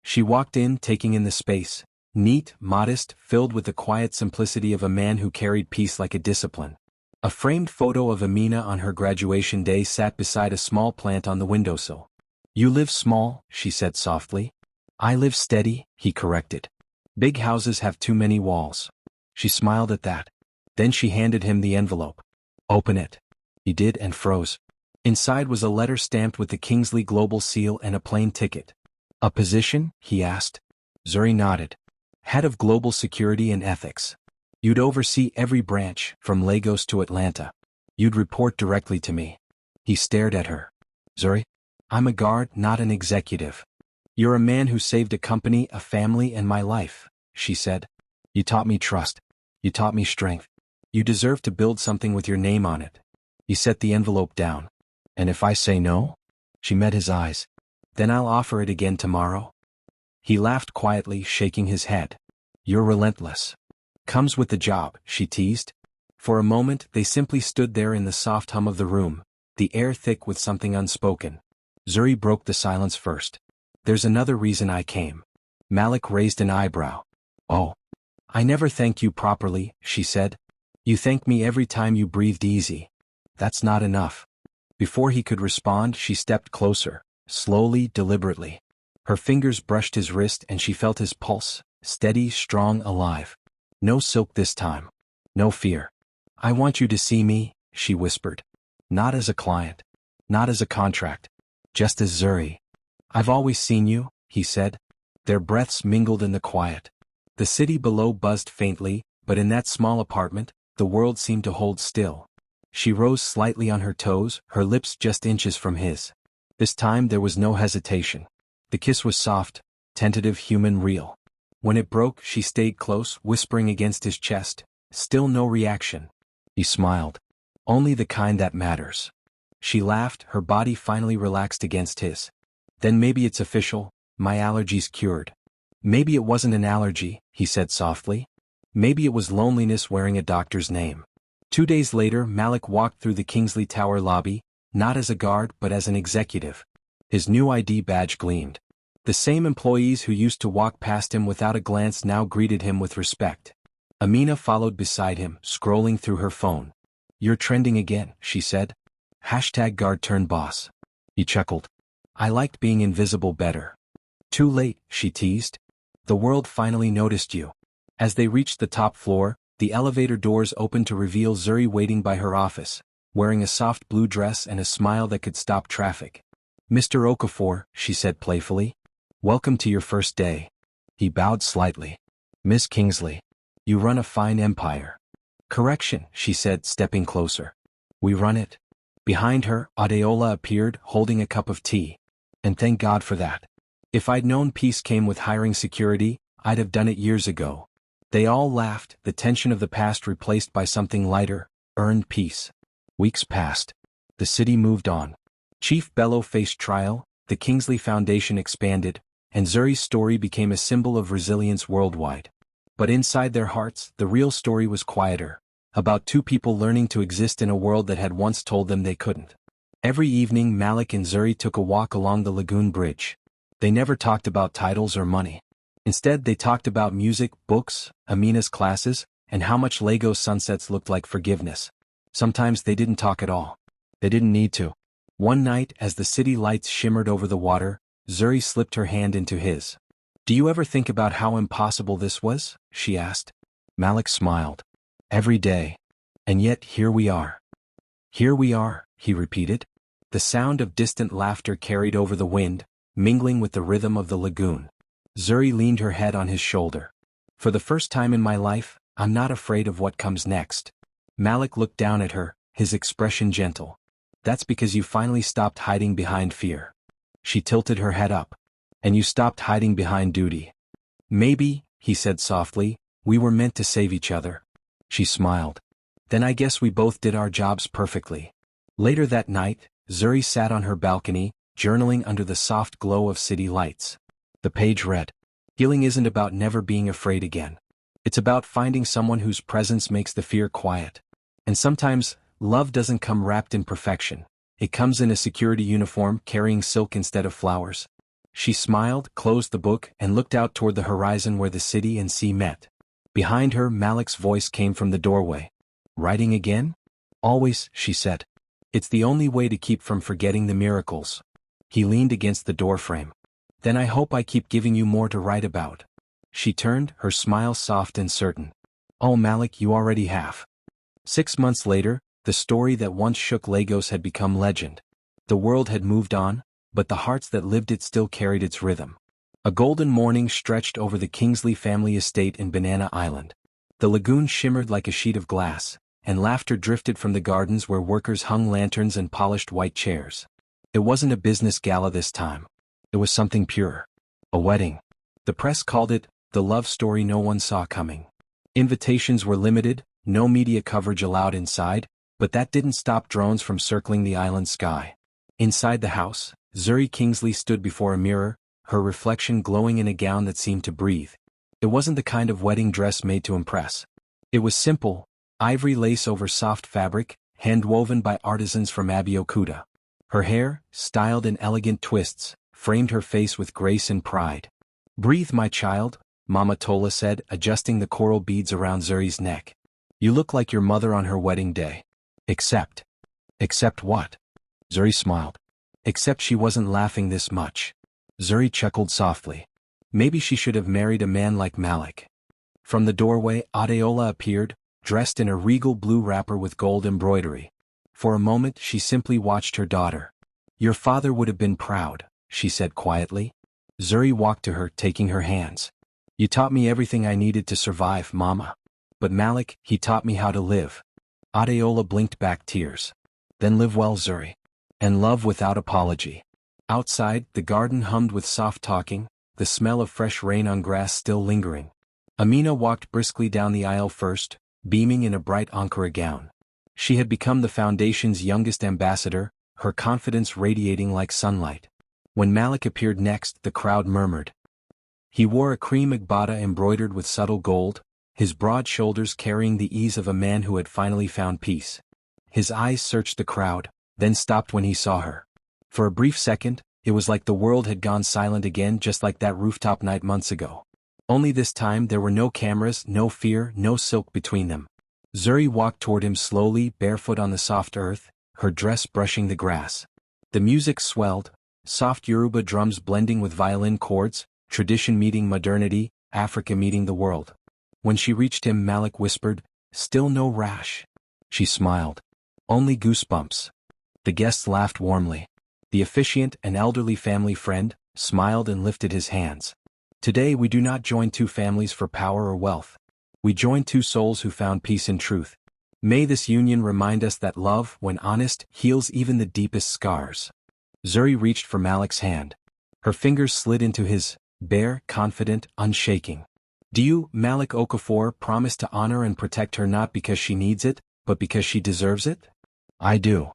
She walked in, taking in the space. Neat, modest, filled with the quiet simplicity of a man who carried peace like a discipline. A framed photo of Amina on her graduation day sat beside a small plant on the windowsill. You live small, she said softly. I live steady, he corrected. Big houses have too many walls. She smiled at that. Then she handed him the envelope. Open it. He did and froze. Inside was a letter stamped with the Kingsley Global seal and a plane ticket. A position? He asked. Zuri nodded. Head of Global Security and Ethics. You'd oversee every branch, from Lagos to Atlanta. You'd report directly to me. He stared at her. Zuri? I'm a guard, not an executive. You're a man who saved a company, a family, and my life, she said. You taught me trust. You taught me strength. You deserve to build something with your name on it. He set the envelope down. And if I say no? She met his eyes. Then I'll offer it again tomorrow. He laughed quietly, shaking his head. You're relentless. Comes with the job, she teased. For a moment, they simply stood there in the soft hum of the room, the air thick with something unspoken. Zuri broke the silence first. There's another reason I came. Malik raised an eyebrow. Oh. I never thank you properly, she said. You thank me every time you breathed easy. That's not enough. Before he could respond, she stepped closer, slowly, deliberately. Her fingers brushed his wrist and she felt his pulse, steady, strong, alive. No silk this time. No fear. I want you to see me, she whispered. Not as a client. Not as a contract. Just as Zuri. I've always seen you, he said. Their breaths mingled in the quiet. The city below buzzed faintly, but in that small apartment, the world seemed to hold still. She rose slightly on her toes, her lips just inches from his. This time there was no hesitation. The kiss was soft, tentative, human, real. When it broke, she stayed close, whispering against his chest. Still no reaction. He smiled. Only the kind that matters. She laughed, her body finally relaxed against his. Then maybe it's official, my allergy's cured. Maybe it wasn't an allergy, he said softly. Maybe it was loneliness wearing a doctor's name. 2 days later, Malik walked through the Kingsley Tower lobby, not as a guard but as an executive. His new ID badge gleamed. The same employees who used to walk past him without a glance now greeted him with respect. Amina followed beside him, scrolling through her phone. You're trending again, she said. #guard-turned-boss. He chuckled. I liked being invisible better. Too late, she teased. The world finally noticed you. As they reached the top floor, the elevator doors opened to reveal Zuri waiting by her office, wearing a soft blue dress and a smile that could stop traffic. Mr. Okafor, she said playfully. Welcome to your first day. He bowed slightly. Miss Kingsley. You run a fine empire. Correction, she said, stepping closer. We run it. Behind her, Adeola appeared, holding a cup of tea. And thank God for that. If I'd known peace came with hiring security, I'd have done it years ago. They all laughed, the tension of the past replaced by something lighter, earned peace. Weeks passed. The city moved on. Chief Bello faced trial, the Kingsley Foundation expanded, and Zuri's story became a symbol of resilience worldwide. But inside their hearts, the real story was quieter, about two people learning to exist in a world that had once told them they couldn't. Every evening Malik and Zuri took a walk along the lagoon bridge. They never talked about titles or money. Instead they talked about music, books, Amina's classes, and how much Lego sunsets looked like forgiveness. Sometimes they didn't talk at all. They didn't need to. One night, as the city lights shimmered over the water, Zuri slipped her hand into his. Do you ever think about how impossible this was? She asked. Malik smiled. Every day. And yet here we are. Here we are, he repeated. The sound of distant laughter carried over the wind, mingling with the rhythm of the lagoon. Zuri leaned her head on his shoulder. For the first time in my life, I'm not afraid of what comes next. Malik looked down at her, his expression gentle. That's because you finally stopped hiding behind fear. She tilted her head up. And you stopped hiding behind duty. Maybe, he said softly, we were meant to save each other. She smiled. Then I guess we both did our jobs perfectly. Later that night, Zuri sat on her balcony, journaling under the soft glow of city lights. The page read, Healing isn't about never being afraid again. It's about finding someone whose presence makes the fear quiet. And sometimes, love doesn't come wrapped in perfection. It comes in a security uniform carrying silk instead of flowers. She smiled, closed the book, and looked out toward the horizon where the city and sea met. Behind her, Malik's voice came from the doorway. Writing again? Always, she said. It's the only way to keep from forgetting the miracles. He leaned against the doorframe. Then I hope I keep giving you more to write about. She turned, her smile soft and certain. Oh Malik, you already have. 6 months later, the story that once shook Lagos had become legend. The world had moved on, but the hearts that lived it still carried its rhythm. A golden morning stretched over the Kingsley family estate in Banana Island. The lagoon shimmered like a sheet of glass, and laughter drifted from the gardens where workers hung lanterns and polished white chairs. It wasn't a business gala this time. It was something pure. A wedding. The press called it, the love story no one saw coming. Invitations were limited, no media coverage allowed inside, but that didn't stop drones from circling the island sky. Inside the house, Zuri Kingsley stood before a mirror, her reflection glowing in a gown that seemed to breathe. It wasn't the kind of wedding dress made to impress. It was simple, ivory lace over soft fabric, hand-woven by artisans from Abeokuta. Her hair, styled in elegant twists, framed her face with grace and pride. Breathe, my child, Mama Tola said, adjusting the coral beads around Zuri's neck. You look like your mother on her wedding day. Except what? Zuri smiled. Except she wasn't laughing this much. Zuri chuckled softly. Maybe she should have married a man like Malik. From the doorway, Adeola appeared, dressed in a regal blue wrapper with gold embroidery. For a moment she simply watched her daughter. Your father would have been proud, she said quietly. Zuri walked to her, taking her hands. You taught me everything I needed to survive, Mama. But Malik, he taught me how to live. Adeola blinked back tears. Then live well, Zuri. And love without apology. Outside, the garden hummed with soft talking, the smell of fresh rain on grass still lingering. Amina walked briskly down the aisle first, beaming in a bright Ankara gown. She had become the foundation's youngest ambassador, her confidence radiating like sunlight. When Malik appeared next, the crowd murmured. He wore a cream agbada embroidered with subtle gold, his broad shoulders carrying the ease of a man who had finally found peace. His eyes searched the crowd, then stopped when he saw her. For a brief second, it was like the world had gone silent again, just like that rooftop night months ago. Only this time there were no cameras, no fear, no silk between them. Zuri walked toward him slowly, barefoot on the soft earth, her dress brushing the grass. The music swelled, soft Yoruba drums blending with violin chords, tradition meeting modernity, Africa meeting the world. When she reached him, Malik whispered, "Still no rash." She smiled. "Only goosebumps." The guests laughed warmly. The officiant, an elderly family friend, smiled and lifted his hands. "Today we do not join two families for power or wealth. We join two souls who found peace in truth. May this union remind us that love, when honest, heals even the deepest scars." Zuri reached for Malik's hand. Her fingers slid into his, bare, confident, unshaking. "Do you, Malik Okafor, promise to honor and protect her not because she needs it, but because she deserves it?" "I do."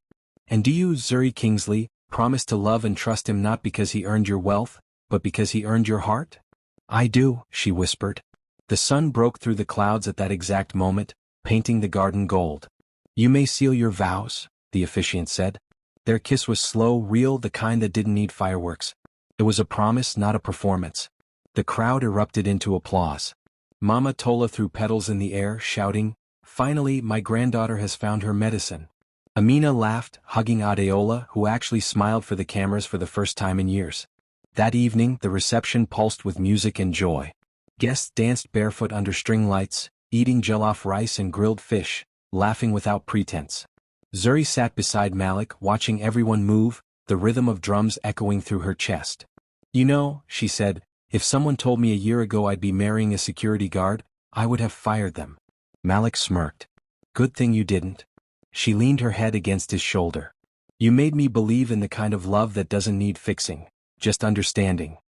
"And do you, Zuri Kingsley, promise to love and trust him not because he earned your wealth, but because he earned your heart?" "I do," she whispered. The sun broke through the clouds at that exact moment, painting the garden gold. "You may seal your vows," the officiant said. Their kiss was slow, real, the kind that didn't need fireworks. It was a promise, not a performance. The crowd erupted into applause. Mama Tola threw petals in the air, shouting, "Finally, my granddaughter has found her medicine." Amina laughed, hugging Adeola, who actually smiled for the cameras for the first time in years. That evening, the reception pulsed with music and joy. Guests danced barefoot under string lights, eating jollof rice and grilled fish, laughing without pretense. Zuri sat beside Malik, watching everyone move, the rhythm of drums echoing through her chest. "You know," she said, "if someone told me a year ago I'd be marrying a security guard, I would have fired them." Malik smirked. "Good thing you didn't." She leaned her head against his shoulder. "You made me believe in the kind of love that doesn't need fixing, just understanding.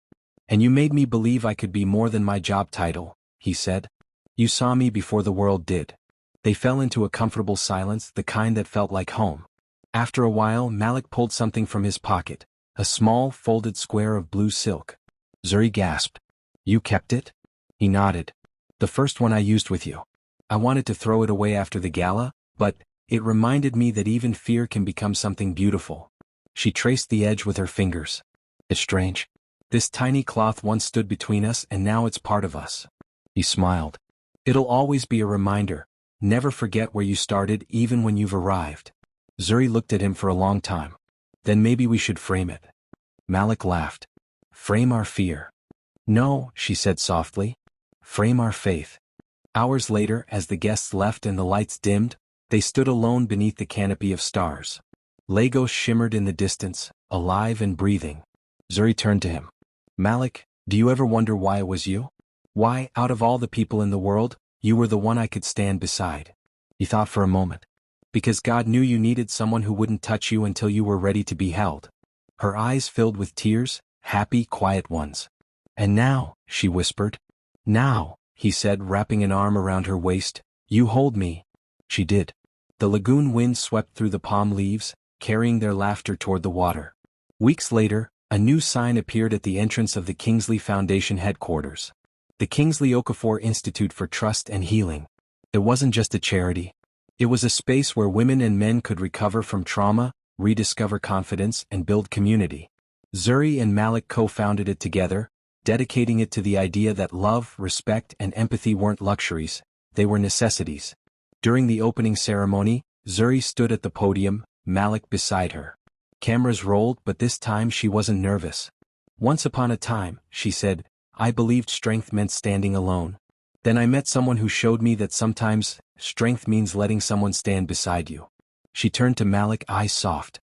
And you made me believe I could be more than my job title," he said. "You saw me before the world did." They fell into a comfortable silence, the kind that felt like home. After a while, Malik pulled something from his pocket, a small, folded square of blue silk. Zuri gasped. "You kept it?" He nodded. "The first one I used with you. I wanted to throw it away after the gala, but it reminded me that even fear can become something beautiful." She traced the edge with her fingers. "It's strange. This tiny cloth once stood between us and now it's part of us." He smiled. "It'll always be a reminder. Never forget where you started even when you've arrived." Zuri looked at him for a long time. "Then maybe we should frame it." Malik laughed. "Frame our fear." "No," she said softly. "Frame our faith." Hours later, as the guests left and the lights dimmed, they stood alone beneath the canopy of stars. Lagos shimmered in the distance, alive and breathing. Zuri turned to him. "Malik, do you ever wonder why it was you? Why, out of all the people in the world, you were the one I could stand beside?" He thought for a moment. "Because God knew you needed someone who wouldn't touch you until you were ready to be held." Her eyes filled with tears, happy, quiet ones. "And now," she whispered. "Now," he said, wrapping an arm around her waist, "you hold me." She did. The lagoon wind swept through the palm leaves, carrying their laughter toward the water. Weeks later, a new sign appeared at the entrance of the Kingsley Foundation headquarters. The Kingsley Okafor Institute for Trust and Healing. It wasn't just a charity. It was a space where women and men could recover from trauma, rediscover confidence, and build community. Zuri and Malik co-founded it together, dedicating it to the idea that love, respect, and empathy weren't luxuries, they were necessities. During the opening ceremony, Zuri stood at the podium, Malik beside her. Cameras rolled, but this time she wasn't nervous. "Once upon a time," she said, "I believed strength meant standing alone. Then I met someone who showed me that sometimes, strength means letting someone stand beside you." She turned to Malik, eyes soft.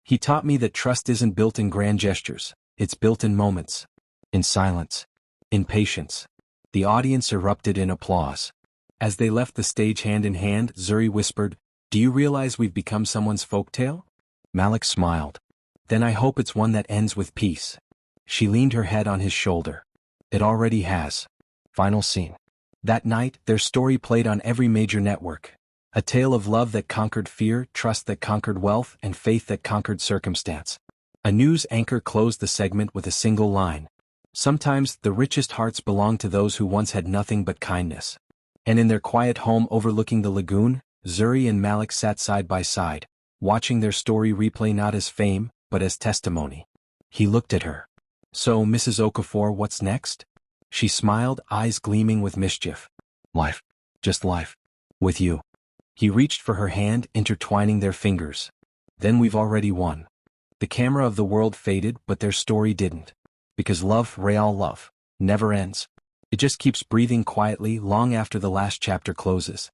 "He taught me that trust isn't built in grand gestures, it's built in moments. In silence. In patience. The audience erupted in applause. As they left the stage hand in hand, Zuri whispered, "Do you realize we've become someone's folktale?" Malik smiled. "Then I hope it's one that ends with peace." She leaned her head on his shoulder. "It already has." Final scene. That night, their story played on every major network. A tale of love that conquered fear, trust that conquered wealth, and faith that conquered circumstance. A news anchor closed the segment with a single line. "Sometimes, the richest hearts belong to those who once had nothing but kindness." And in their quiet home overlooking the lagoon, Zuri and Malik sat side by side, watching their story replay not as fame, but as testimony. He looked at her. "So, Mrs. Okafor, what's next?" She smiled, eyes gleaming with mischief. "Life. Just life. With you." He reached for her hand, intertwining their fingers. "Then we've already won." The camera of the world faded, but their story didn't. Because love, real love, never ends. It just keeps breathing quietly long after the last chapter closes.